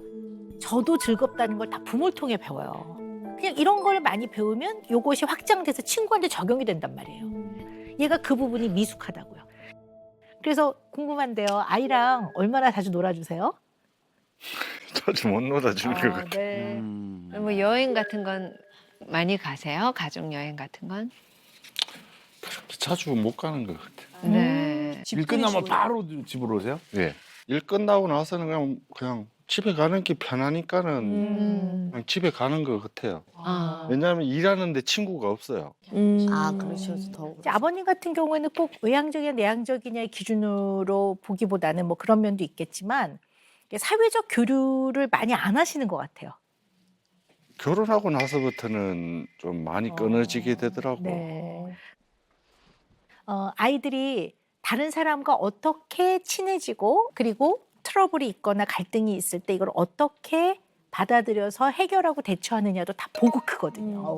저도 즐겁다는 걸 다 부모를 통해 배워요. 그냥 이런 걸 많이 배우면 이것이 확장돼서 친구한테 적용이 된단 말이에요. 얘가 그 부분이 미숙하다고요. 그래서 궁금한데요. 아이랑 얼마나 자주 놀아주세요? 자주 못 놀아주는 것 같아. 네. 뭐 여행 같은 건 많이 가세요? 가족 여행 같은 건? 자주 못 가는 것 같아. 네. 일 끝나면 바로 집으로 오세요? 예. 일 끝나고 나서는 그냥 집에 가는 게 편하니까는 그냥 집에 가는 것 같아요. 아. 왜냐하면 일하는데 친구가 없어요. 아, 그렇죠. 더욱. 이제 아버님 같은 경우에는 꼭 외향적이냐 내향적이냐의 기준으로 보기보다는 뭐 그런 면도 있겠지만 사회적 교류를 많이 안 하시는 것 같아요. 결혼하고 나서부터는 좀 많이 끊어지게 되더라고. 네. 아이들이 다른 사람과 어떻게 친해지고 그리고 트러블이 있거나 갈등이 있을 때 이걸 어떻게 받아들여서 해결하고 대처하느냐도 다 보고 크거든요.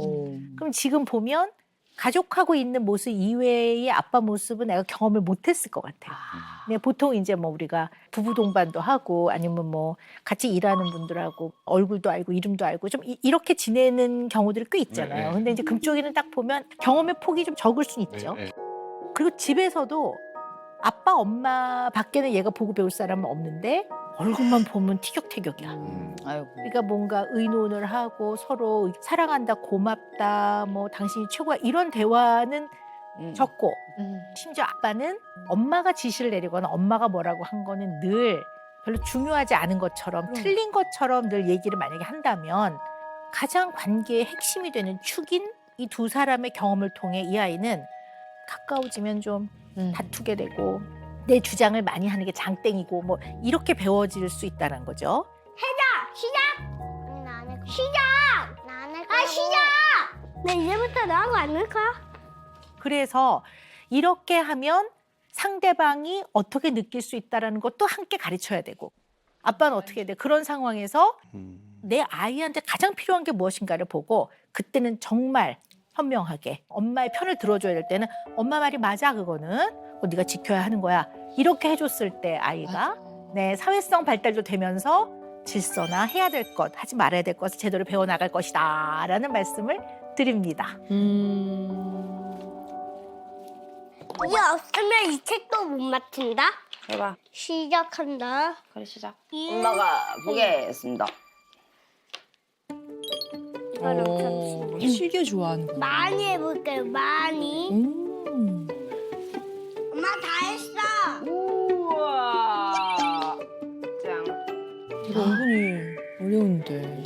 그럼 지금 보면 가족하고 있는 모습 이외의 아빠 모습은 내가 경험을 못했을 것 같아요. 근데 보통 이제 뭐 우리가 부부 동반도 하고 아니면 뭐 같이 일하는 분들하고 얼굴도 알고 이름도 알고 좀 이렇게 지내는 경우들이 꽤 있잖아요. 네. 근데 이제 금쪽이는 딱 보면 경험의 폭이 좀 적을 수는 있죠. 네, 네. 그리고 집에서도 아빠, 엄마 밖에는 얘가 보고 배울 사람은 없는데 얼굴만 보면 티격태격이야. 아이고. 그러니까 뭔가 의논을 하고 서로 사랑한다, 고맙다, 뭐 당신이 최고야 이런 대화는 적고 심지어 아빠는 엄마가 지시를 내리거나 엄마가 뭐라고 한 거는 늘 별로 중요하지 않은 것처럼 틀린 것처럼 늘 얘기를 만약에 한다면 가장 관계의 핵심이 되는 축인 이 두 사람의 경험을 통해 이 아이는 가까워지면 좀 다투게 되고 내 주장을 많이 하는 게 장땡이고 뭐 이렇게 배워질 수 있다는 거죠. 시작. 아니 나안 할 거야. 시작. 나안 할 거야. 시작. 나 이제부터 너하고 안 놀 거야. 그래서 이렇게 하면 상대방이 어떻게 느낄 수 있다는 것도 함께 가르쳐야 되고 아빠는 어떻게 해야 돼? 그런 상황에서 내 아이한테 가장 필요한 게 무엇인가를 보고 그때는 정말 현명하게 엄마의 편을 들어줘야 될 때는 엄마 말이 맞아 그거는 네가 지켜야 하는 거야 이렇게 해줬을 때 아이가 네, 사회성 발달도 되면서 질서나 해야 될 것 하지 말아야 될 것을 제대로 배워나갈 것이다 라는 말씀을 드립니다. 이게 없으면 이 책도 못 맞춘다. 해봐. 시작한다. 그래 시작. 예. 엄마가 보겠습니다. 실겨 좋아하는구나. 많이 해볼게요. 많이. 엄마 다 했어. 우와. 짱. 이거 은근히 어려운데.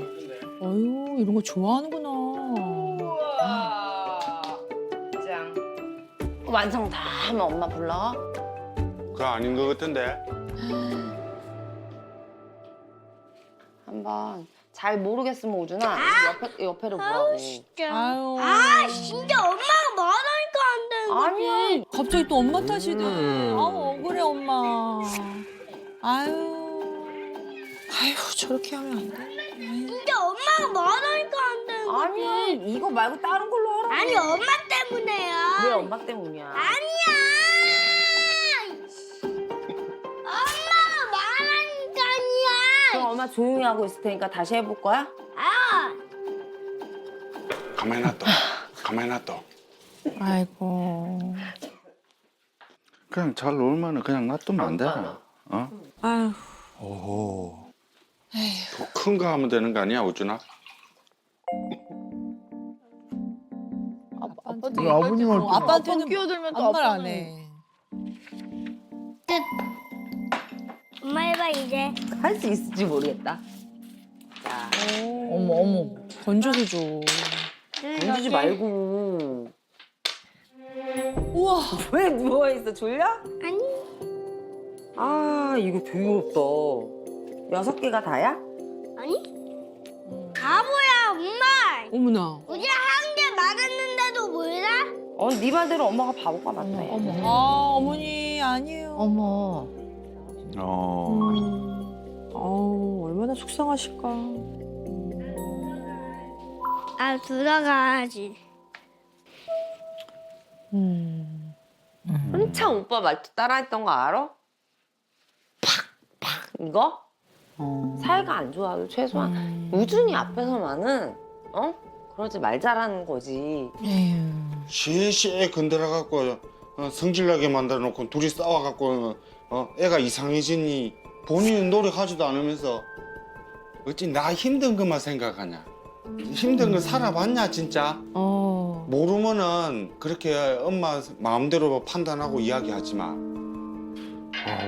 어유 이런 거 좋아하는구나. 우와. 짱. 완성 다 하면 엄마 불러. 그거 아닌 것 같은데. 한번 잘 모르겠으면 우준아 옆에를 보라고. 진짜. 아유. 아 진짜 엄마가 말하니까 안 되는 거지. 아니 갑자기 또 엄마 탓이네. 아우 억울해 엄마. 아유. 아유 저렇게 하면 안 돼. 아유. 진짜 엄마가 말하니까 안 되는 거지. 아니 이거 말고 다른 걸로 하라고. 아니 엄마 때문에야. 왜 엄마 때문이야? 아니야. 엄마가 말하니까 아니야. 그럼 엄마 조용히 하고 있을 테니까 다시 해볼 거야? 아. 가만히 놔둬. 가만히 놔둬. 아이고. 그냥 잘 놀면은 그냥 놔두면 안 되나? 어? 아유. 오호. 더 큰 거 하면 되는 거 아니야, 우준아? 아빠한테 이거 아버님한테 아빠한테는 끼어들면 또 아무 말 안 아빠는 해. 엄마 해봐 이제. 할 수 있을지 모르겠다. 자, 어머. 건져서 줘. 던지지 말고. 우와. 왜 누워 있어? 졸려? 아니. 아 이거 되게 어렵다. 6개가 다야? 아니? 바보야 엄마. 어머나. 우리 한 개 맞았는데도 몰라? 네 말대로 엄마가 바보가 맞네. 아 어머니 아니에요. 어머. 아우 얼마나 속상하실까. 아 들어가야지. 한참 오빠 말투 따라했던 거 알아? 팍팍 이거? 사이가 안 좋아도 최소한 우준이 앞에서만은 그러지 말자라는 거지. 에휴. 시시해 건드려갖고 성질나게 만들어놓고 둘이 싸워갖고 애가 이상해지니 본인은 노력하지도 않으면서 어찌 나 힘든 것만 생각하냐. 힘든 거 살아봤냐 진짜. 모르면은 그렇게 엄마 마음대로 판단하고 이야기하지 마.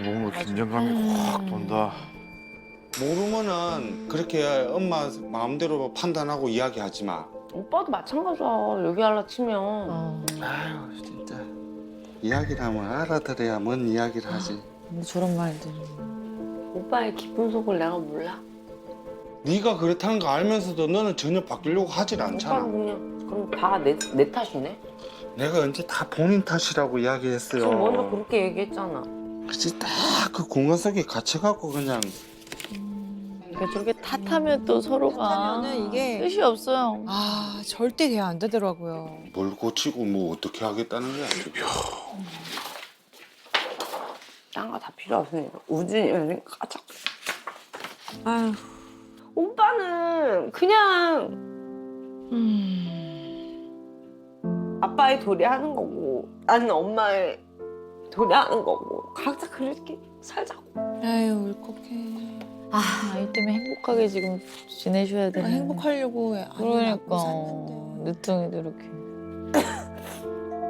뭔가 긴장감이 확 돈다. 모르면은 그렇게 엄마 마음대로 판단하고 이야기하지 마. 오빠도 마찬가지야. 얘기하려 치면. 아유 진짜 이야기를 하면 알아들어야 뭔 이야기를 하지. 근데 저런 말들. 오빠의 깊은 속을 내가 몰라. 네가 그렇다는 거 알면서도 너는 전혀 바뀌려고 하질 않잖아. 오빠는 그냥 그럼 다 내 탓이네? 내가 언제 다 본인 탓이라고 이야기했어요. 지금 먼저 그렇게 얘기했잖아. 그치 딱 그 공간 속에 갇혀갖고 그냥 그러니까 저렇게 탓하면 또 서로가 탓하면은 이게- 뜻이 없어요. 아 절대 대화 안 되더라고요. 뭘 고치고 뭐 어떻게 하겠다는 거야 지금. 딴 거 다 필요 없으니까 우진이 가자. 아유. 오빠는 그냥 아빠의 도리하는 거고 나는 엄마의 도리하는 거고 각자 그렇게 살자고. 아유 울컥해. 아이 때문에 행복하게 지금 지내셔야 되는. 행복하려고 아니 그러니까 샀는데 늦둥이도 이렇게.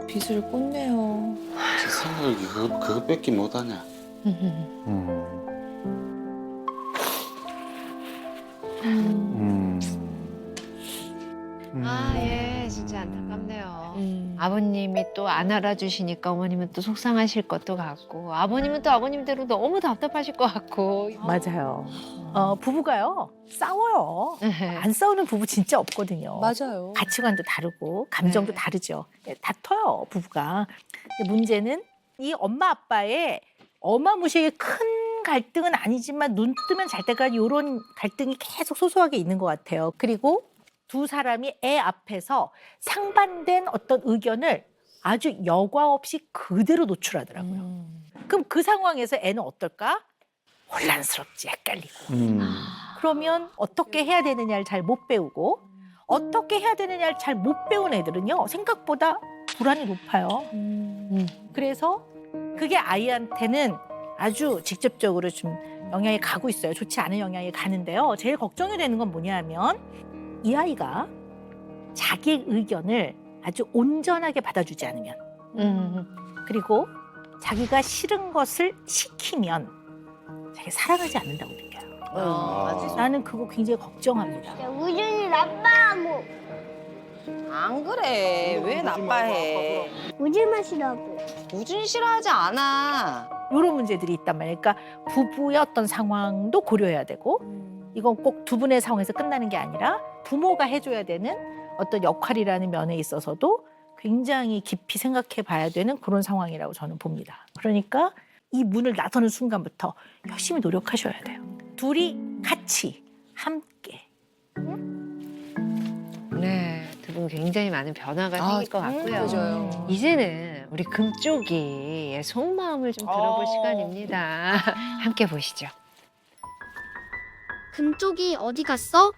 빚을 꽂네요. 제 생각에 그거밖에 못하냐. 아, 예, 진짜 안타깝네요. 아버님이 또 안 알아주시니까 어머님은 또 속상하실 것도 같고, 아버님은 또 아버님대로 너무 답답하실 것 같고. 맞아요. 부부가요 싸워요. 안 싸우는 부부 진짜 없거든요. 맞아요. 가치관도 다르고 감정도 네. 다르죠. 다퉈요 부부가. 근데 문제는 이 엄마 아빠의 어마무시하게 큰 갈등은 아니지만 눈 뜨면 잘 때까지 이런 갈등이 계속 소소하게 있는 것 같아요. 그리고 두 사람이 애 앞에서 상반된 어떤 의견을 아주 여과 없이 그대로 노출하더라고요. 그럼 그 상황에서 애는 어떨까? 혼란스럽지, 헷갈리고. 그러면 어떻게 해야 되느냐를 잘 못 배우고 어떻게 해야 되느냐를 잘 못 배운 애들은요 생각보다 불안이 높아요. 그래서 그게 아이한테는 아주 직접적으로 좀 영향이 가고 있어요. 좋지 않은 영향이 가는데요. 제일 걱정이 되는 건 뭐냐면 이 아이가 자기의 의견을 아주 온전하게 받아주지 않으면 그리고 자기가 싫은 것을 시키면 자기 사랑하지 않는다고 느껴요. 나는 그거 굉장히 걱정합니다. 우준이 나빠하고 안 그래. 왜 나빠해? 우준만 싫어하고. 우준 싫어하지 않아. 이런 문제들이 있단 말이에요. 그러니까 부부의 어떤 상황도 고려해야 되고 이건 꼭 두 분의 상황에서 끝나는 게 아니라 부모가 해줘야 되는 어떤 역할이라는 면에 있어서도 굉장히 깊이 생각해 봐야 되는 그런 상황이라고 저는 봅니다. 그러니까 이 문을 나서는 순간부터 열심히 노력하셔야 돼요. 둘이 같이 함께. 네, 두 분 굉장히 많은 변화가 생길 것 같고요. 맞아요. 이제는 우리 금쪽이의 속마음을 좀 들어볼 시간입니다. 함께 보시죠. 금쪽이 어디 갔어?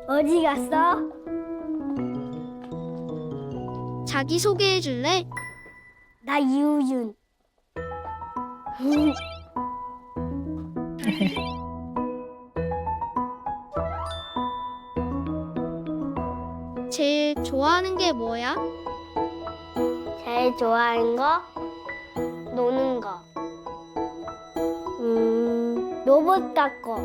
어디 갔어? 자기 소개해 줄래? 나 이우준. 제일 좋아하는 게 뭐야? 제일 좋아하는 거? 노는 거. 로봇 같고.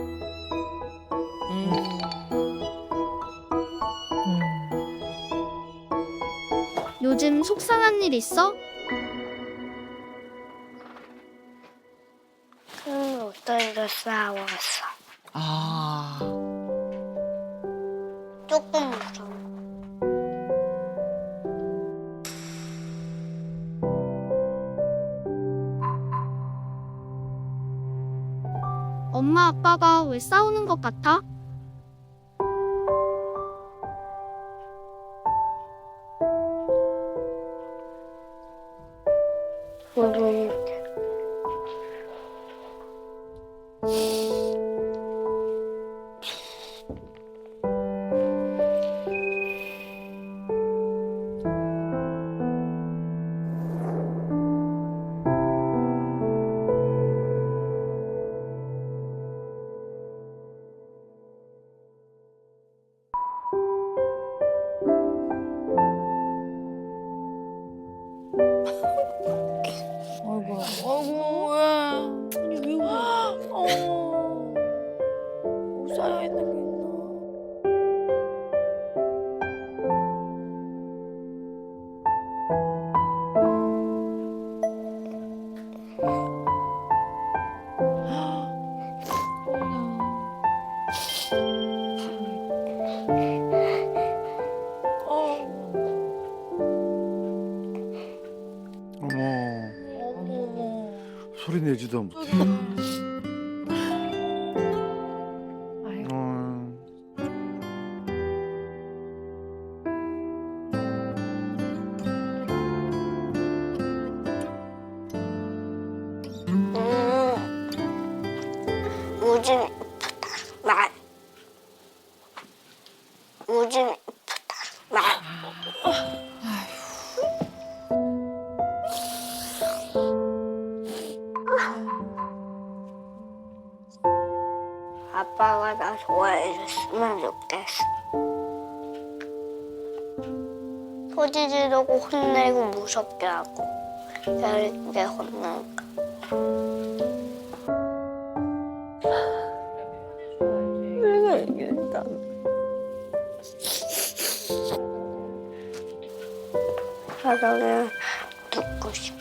요즘 속상한 일 있어? 큰 옷들도 싸웠어. 아. 조금 무서워. 엄마 아빠가 왜 싸우는 것 같아? 모르는데. 아이고 왜? 아니 왜 그래? 쌓여 있는 게 있나? 어머, 소리 내지도 못해. 아이고. 우준 이쁘다. 말. 우준 이쁘다. 말. 아빠가 나 좋아해줬으면 좋겠어. 소리 지르고 혼내고 무섭게 하고 이렇게 혼나니까. 내가 이겼다. 사랑을 듣고 싶어.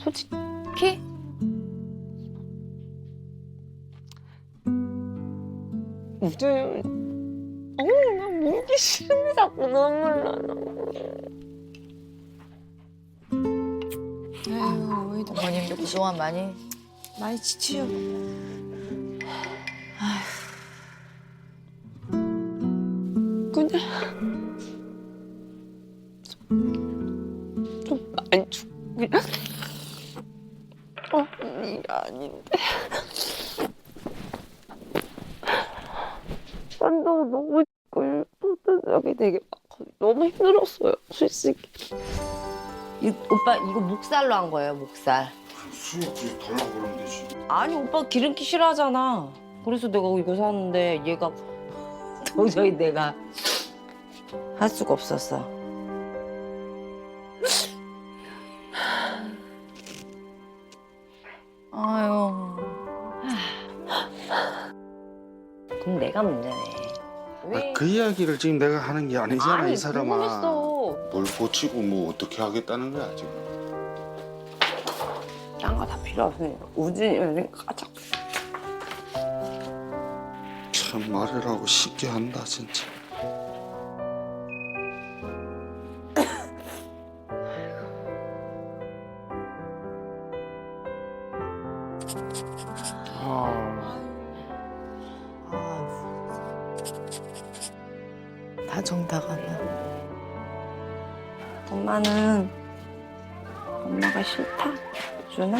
솔직히 우준. 나 먹기 싫은데 자꾸 눈물 나나. 아유, 왜 이렇게 어머님도 그동안 많이 많이 지치셨. 아휴. 그냥 이게 아닌데. 산다고 너무 적이 되게 많거든요. 너무 힘들었어요, 솔직히. 오빠 이거 목살로 한 거예요, 목살. 수육 달라고 그러면 되지. 아니 오빠 기름기 싫어하잖아. 그래서 내가 이거 샀는데 얘가 도저히 내가 할 수가 없었어. 아유. 그럼 내가 문제네. 왜? 그 이야기를 지금 내가 하는 게 아니잖아, 아니, 이 사람아. 궁금했어. 뭘 고치고 뭐 어떻게 하겠다는 거야 지금. 딴 거 다 필요 없으니까 우진이 여기 가자. 참 말을 하고 쉽게 한다 진짜. 다정다감이야. 엄마는 엄마가 싫다, 준아?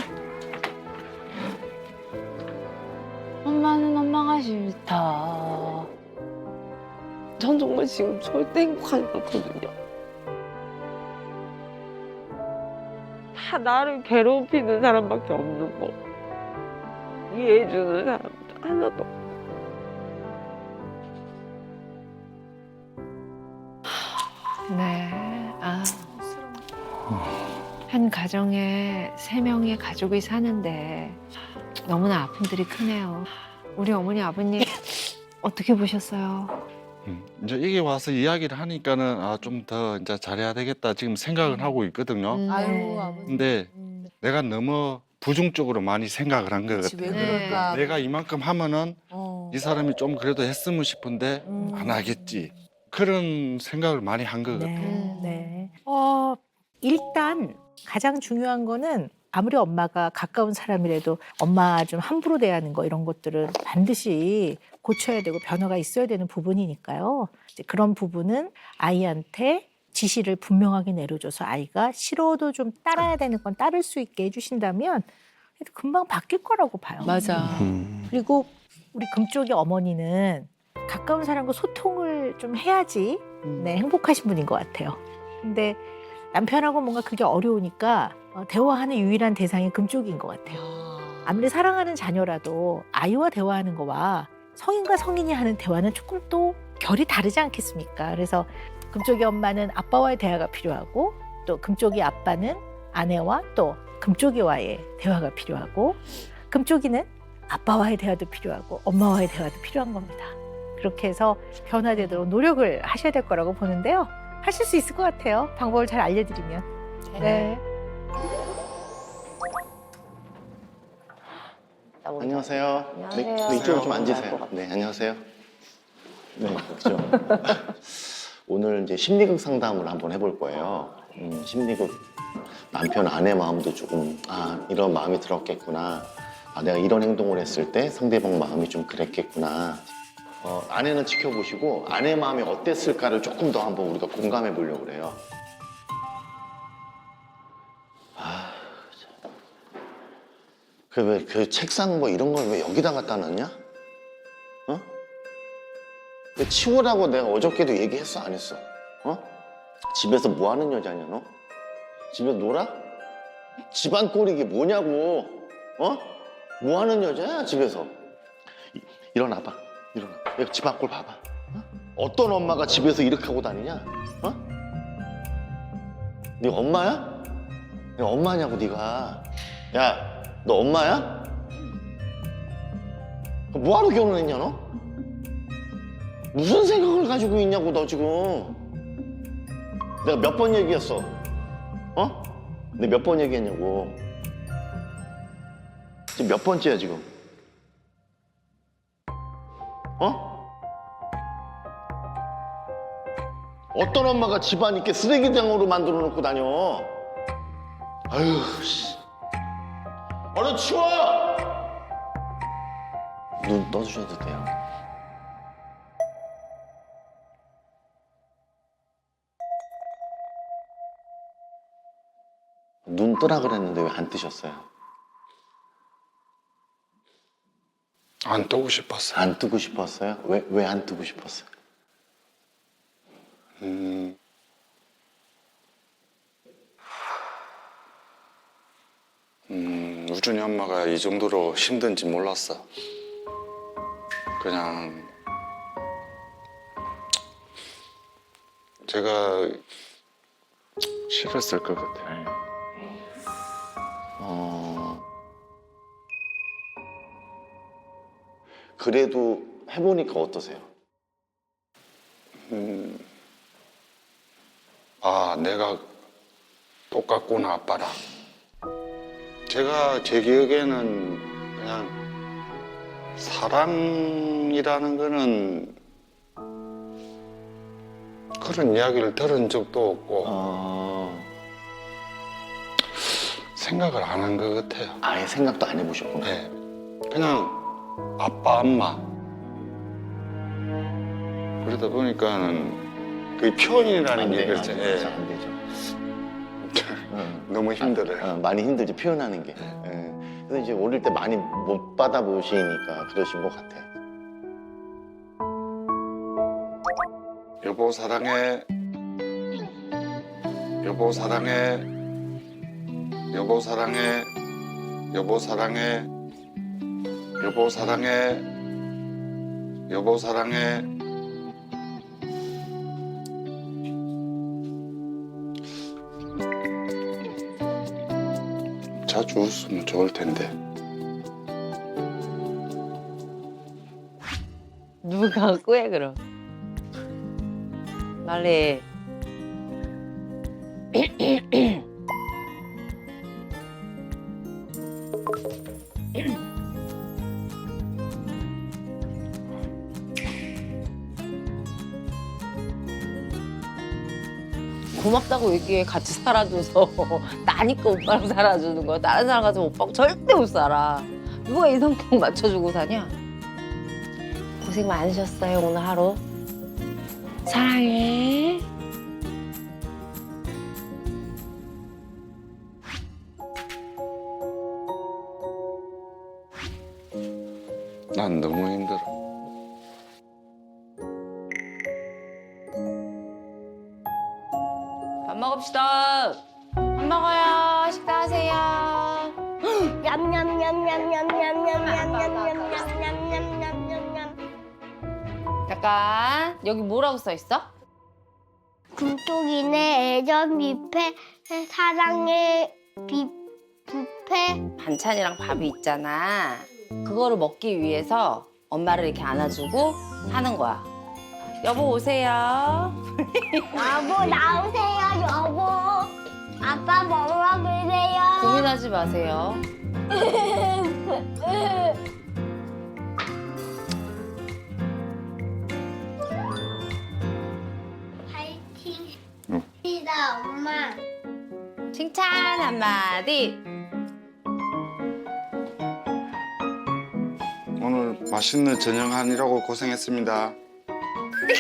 엄마는 엄마가 싫다. 전 정말 지금 절대 행복하지 않거든요. 다 나를 괴롭히는 사람밖에 없는 거. 이해해주는 사람도 하나도 없고. 네. 아. 한 가정에 3명의 가족이 사는데 너무나 아픔들이 크네요. 우리 어머니 아버님 어떻게 보셨어요? 이제 이게 와서 이야기를 하니까는 아, 좀 더 이제 잘해야 되겠다 지금 생각은 하고 있거든요. 아유 아버지. 근데 내가 너무 부정적으로 많이 생각을 한 것 그치, 왜 같아요. 그럴까? 내가 이만큼 하면은 어. 이 사람이 좀 그래도 했으면 싶은데 안 하겠지. 그런 생각을 많이 한 것 같아요. 네. 일단 가장 중요한 거는 아무리 엄마가 가까운 사람이라도 엄마 좀 함부로 대하는 거 이런 것들은 반드시 고쳐야 되고 변화가 있어야 되는 부분이니까요. 이제 그런 부분은 아이한테 지시를 분명하게 내려줘서 아이가 싫어도 좀 따라야 되는 건 따를 수 있게 해주신다면 금방 바뀔 거라고 봐요. 맞아. 그리고 우리 금쪽이 어머니는 가까운 사람과 소통을 좀 해야지 네, 행복하신 분인 것 같아요. 근데 남편하고 뭔가 그게 어려우니까 대화하는 유일한 대상이 금쪽인 것 같아요. 아무리 사랑하는 자녀라도 아이와 대화하는 거와 성인과 성인이 하는 대화는 조금 또 결이 다르지 않겠습니까? 그래서 금쪽이 엄마는 아빠와의 대화가 필요하고 또 금쪽이 아빠는 아내와 또 금쪽이와의 대화가 필요하고 금쪽이는 아빠와의 대화도 필요하고 엄마와의 대화도 필요한 겁니다. 그렇게 해서 변화되도록 노력을 하셔야 될 거라고 보는데요. 하실 수 있을 것 같아요. 방법을 잘 알려드리면. 네. 안녕하세요. 안녕하세요. 네, 이쪽으로 좀 것 앉으세요. 같아요. 네, 안녕하세요. 네, 그죠. 오늘 이제 심리극 상담을 한번 해볼 거예요. 심리극 남편 아내 마음도 조금 이런 마음이 들었겠구나. 내가 이런 행동을 했을 때 상대방 마음이 좀 그랬겠구나. 아내는 지켜보시고 아내 마음이 어땠을까를 조금 더 한번 우리가 공감해 보려고 그래요. 그 책상 뭐 이런 걸 왜 여기다 갖다 놨냐? 왜 치우라고 내가 어저께도 얘기했어 안 했어? 집에서 뭐 하는 여자냐 너? 집에서 놀아? 집안 꼴이 이게 뭐냐고? 뭐 하는 여자야 집에서? 일어나봐. 일어나. 여기 집안 꼴 봐봐. 어떤 엄마가 집에서 이렇게 하고 다니냐? 네 엄마야? 네 엄마냐고 네가. 야, 너 엄마야? 뭐하러 결혼했냐 너? 무슨 생각을 가지고 있냐고 너 지금. 내가 몇 번 얘기했어? 내가 몇 번 얘기했냐고. 지금 몇 번째야 지금? 어떤 엄마가 집안 이렇게 쓰레기장으로 만들어 놓고 다녀? 아유, 씨. 얼른 치워! 눈 떠주셔도 돼요. 눈 뜨라 그랬는데 왜 안 뜨셨어요? 안 뜨고 싶었어요. 안 뜨고 싶었어요? 왜 안 뜨고 싶었어요? 우준이 엄마가 이 정도로 힘든지 몰랐어. 그냥 제가 싫었을 것 같아요. 그래도 해보니까 어떠세요? 아, 내가 똑같구나, 아빠랑. 제가 제 기억에는 그냥 사랑이라는 거는 그런 이야기를 들은 적도 없고 생각을 안 한 것 같아요. 아예 생각도 안 해보셨구나. 네. 그냥 아빠, 엄마. 그러다 보니까는 그 표현이라는 게 그렇죠. 안 되죠. 너무 힘들어요. 많이 힘들죠, 표현하는 게. 예. 그래서 이제 어릴 때 많이 못 받아보시니까 그러신 것 같아. 여보 사랑해. 여보 사랑해. 여보 사랑해. 여보 사랑해. 여보 사랑해. 여보 사랑해. 자주 웃으면 좋을 텐데. 누가 갖고 해 그럼. 빨리. 고맙다고 얘기해. 같이 살아줘서. 나니까 오빠랑 살아주는 거야. 다른 사람 같으면 오빠 절대 못 살아. 누가 이 성격 맞춰주고 사냐? 고생 많으셨어요 오늘 하루. 사랑해. 난 너무 힘들어. 밥 먹읍시다. 밥 먹어요. 식사하세요. 냠냠냠냠냠냠냠냠냠냠냠냠냠냠냠. 잠깐. 여기 뭐라고 써 있어? 금쪽이네 애전 뷔페 사랑의 뷔페. 반찬이랑 밥이 있잖아. 그거를 먹기 위해서 엄마를 이렇게 안아주고 하는 거야. 여보 오세요. 여보 나오세요 여보. 아빠 뭐라 그래요? 고민하지 마세요. 파이팅. 응. 이다 엄마. 칭찬 한마디. 오늘 맛있는 저녁 하느라고 고생했습니다.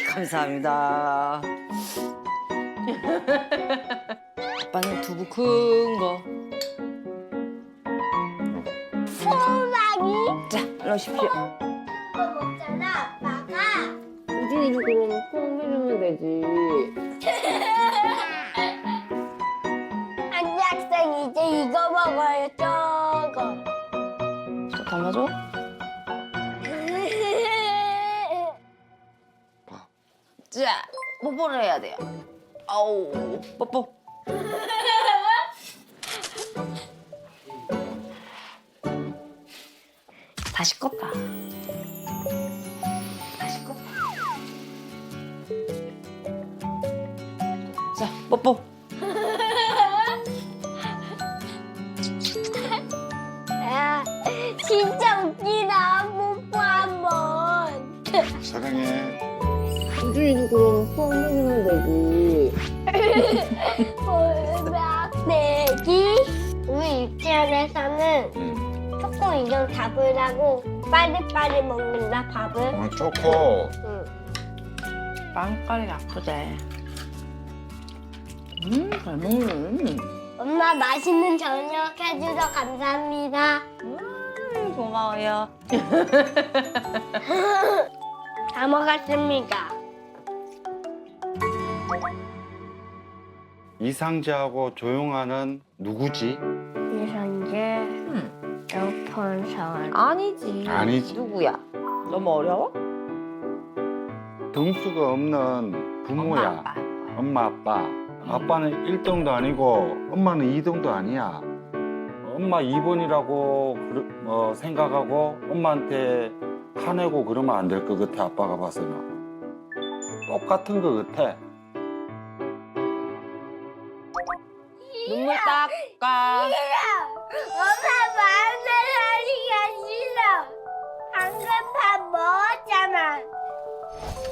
감사합니다. 아빠는 두부 큰 거. 소박이. 자, 일로 오십시오. 이거 먹잖아 아빠가. 우진이도 그러면 콩 해주면 되지. 한 학생 이제 이거 먹어요 저거. 또 담아줘? 자, 뽀뽀를 해야 돼요. 아우, 뽀뽀. 다 식었다. 다 식었다. 자, 뽀뽀. 야, 진짜 웃기다 뽀뽀 한번. 사랑해. 우진이도 그럼 콩 해주면 되지. 꼴박대기. 우리 유치원에서는 초코 인형 잡으라고 빨리빨리 먹는다 밥을. 초코. 응. 빵깔이 아프대. 잘 먹네. 엄마 맛있는 저녁 해주셔서 감사합니다. 고마워요. 다 먹었습니다. 이상재하고 조용아는 누구지? 이선재, 여폰선. 아니지. 아니지. 누구야? 너무 어려워? 등수가 없는 부모야. 엄마, 아빠. 아빠는 1등도 아니고 엄마는 2등도 아니야. 엄마 2번이라고 생각하고 엄마한테 화내고 그러면 안 될 것 같아. 아빠가 봐서는. 똑같은 것 같아. 눈물 닦아. 엄마 마음대로 하기가 싫어. 방금 밥 먹었잖아.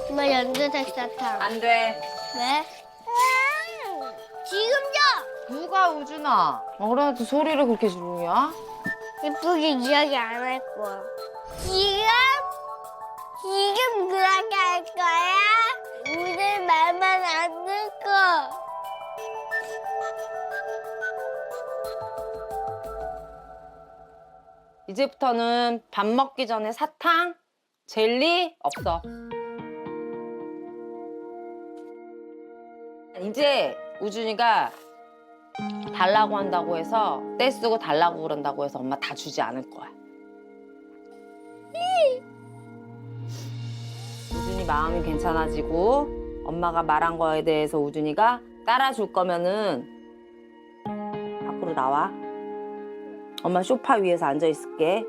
엄마 연두색 사탕. 안 돼. 왜? 지금 줘. 누가 우준아? 어른한테 소리를 그렇게 지르냐? 예쁘게 이야기 안 할 거야. 지금 그렇게 할 거야? 우리 말만 안 듣고. 이제부터는 밥 먹기 전에 사탕, 젤리 없어. 이제 우준이가 달라고 한다고 해서 떼쓰고 달라고 그런다고 해서 엄마 다 주지 않을 거야. 우준이 마음이 괜찮아지고 엄마가 말한 거에 대해서 우준이가 따라줄 거면은 밖으로 나와. 엄마 소파 위에서 앉아 있을게.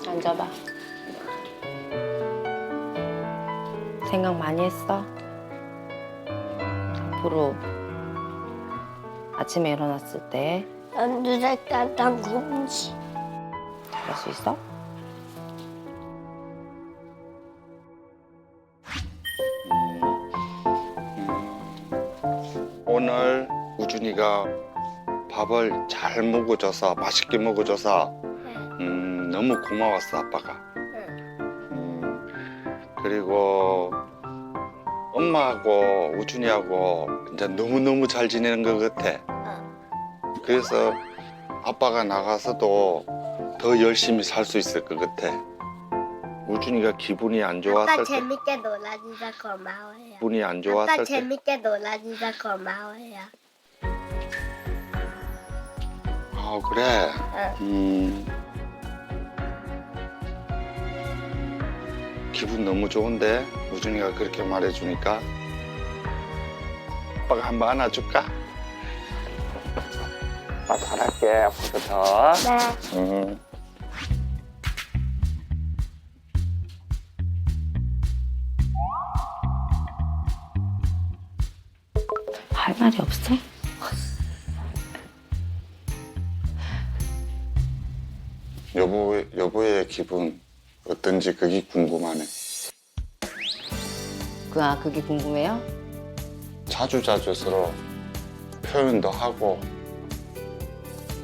앉아봐. 생각 많이 했어? 앞으로 아침에 일어났을 때 연두색 사탕 공지. 잘할 수 있어? 오늘 우준이가 밥을 잘 먹어줘서 맛있게 먹어줘서 너무 고마웠어 아빠가. 그리고 엄마하고 우준이하고 이제 너무너무 잘 지내는 것 같아. 그래서 아빠가 나가서도 더 열심히 살 수 있을 것 같아. 우준이가 기분이 안 좋았을 아빠 때 재밌게 놀아주셔서 고마워요. 기분이 안 아빠 좋았을 때 재밌게 놀아주셔서 고마워요. 아 그래. 기분 너무 좋은데 우준이가 그렇게 말해주니까 아빠가 한번 안아줄까? 아빠 잘할게 앞으로부터. 네. 할 말이 없어? 여보의 기분 어떤지 그게 궁금하네. 그게 궁금해요? 자주 서로 표현도 하고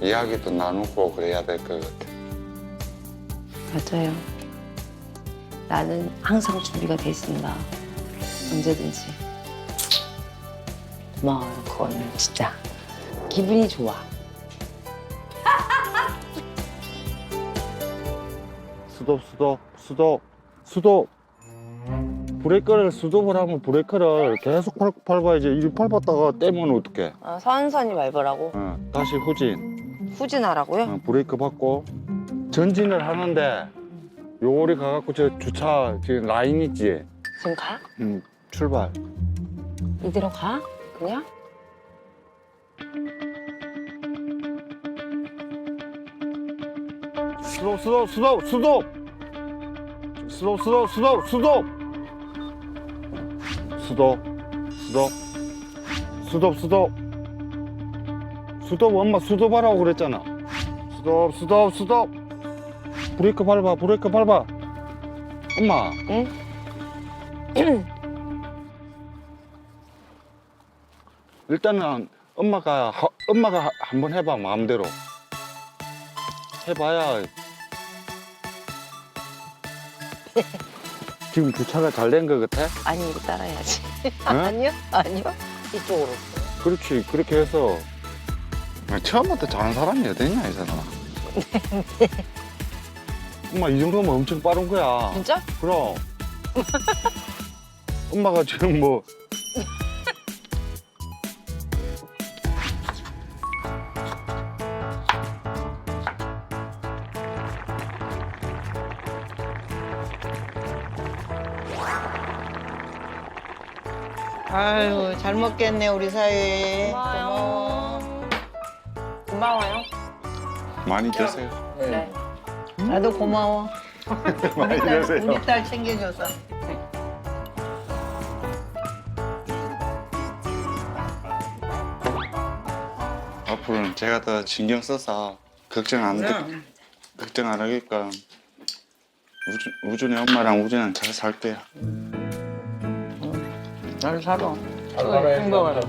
이야기도 나누고 그래야 될 것 같아. 맞아요. 나는 항상 준비가 돼 있습니다. 언제든지. 고마워요. 그거는 진짜 기분이 좋아. 수도. 브레이크를 수동을 하면 브레이크를 계속 밟아야지. 이리 밟았다가 떼면 어떡해? 선선히 밟으라고? 다시 후진. 후진하라고요? 브레이크 밟고 전진을 하는데 요리 가갖고 저 주차 지금 라인 있지? 지금 가? 출발. 이대로 가? 그냥? 수도. 수덥 엄마 수덥하라고 그랬잖아. 수덥. 브레이크 밟아. 엄마. 응? 일단은 엄마가 한번 해봐 마음대로. 해봐야. 지금 주차가 잘 된 것 같아? 아니 이거 따라해야지. 응? 아니요. 이쪽으로. 그렇지. 그렇게 해서 처음부터 잘하는 사람이 어딨냐 이 사람아. 엄마 이 정도면 엄청 빠른 거야. 진짜? 그럼. 엄마가 지금 뭐 아유 잘 먹겠네 우리 사위. 고마워요. 많이 드세요. 네. 나도 고마워. 많이 드세요. 우리 딸 챙겨줘서. 앞으로는 제가 더 신경 써서 걱정 안 하게끔 우준이 엄마랑 우준이랑 잘 살게요. 잘 살아. 행복하라.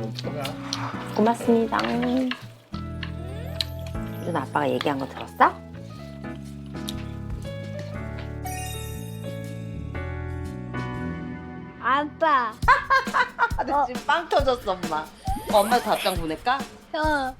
고맙습니다. 유준 아빠가 얘기한 거 들었어? 아빠. 지금 빵 터졌어 엄마. 엄마 답장 보낼까? 저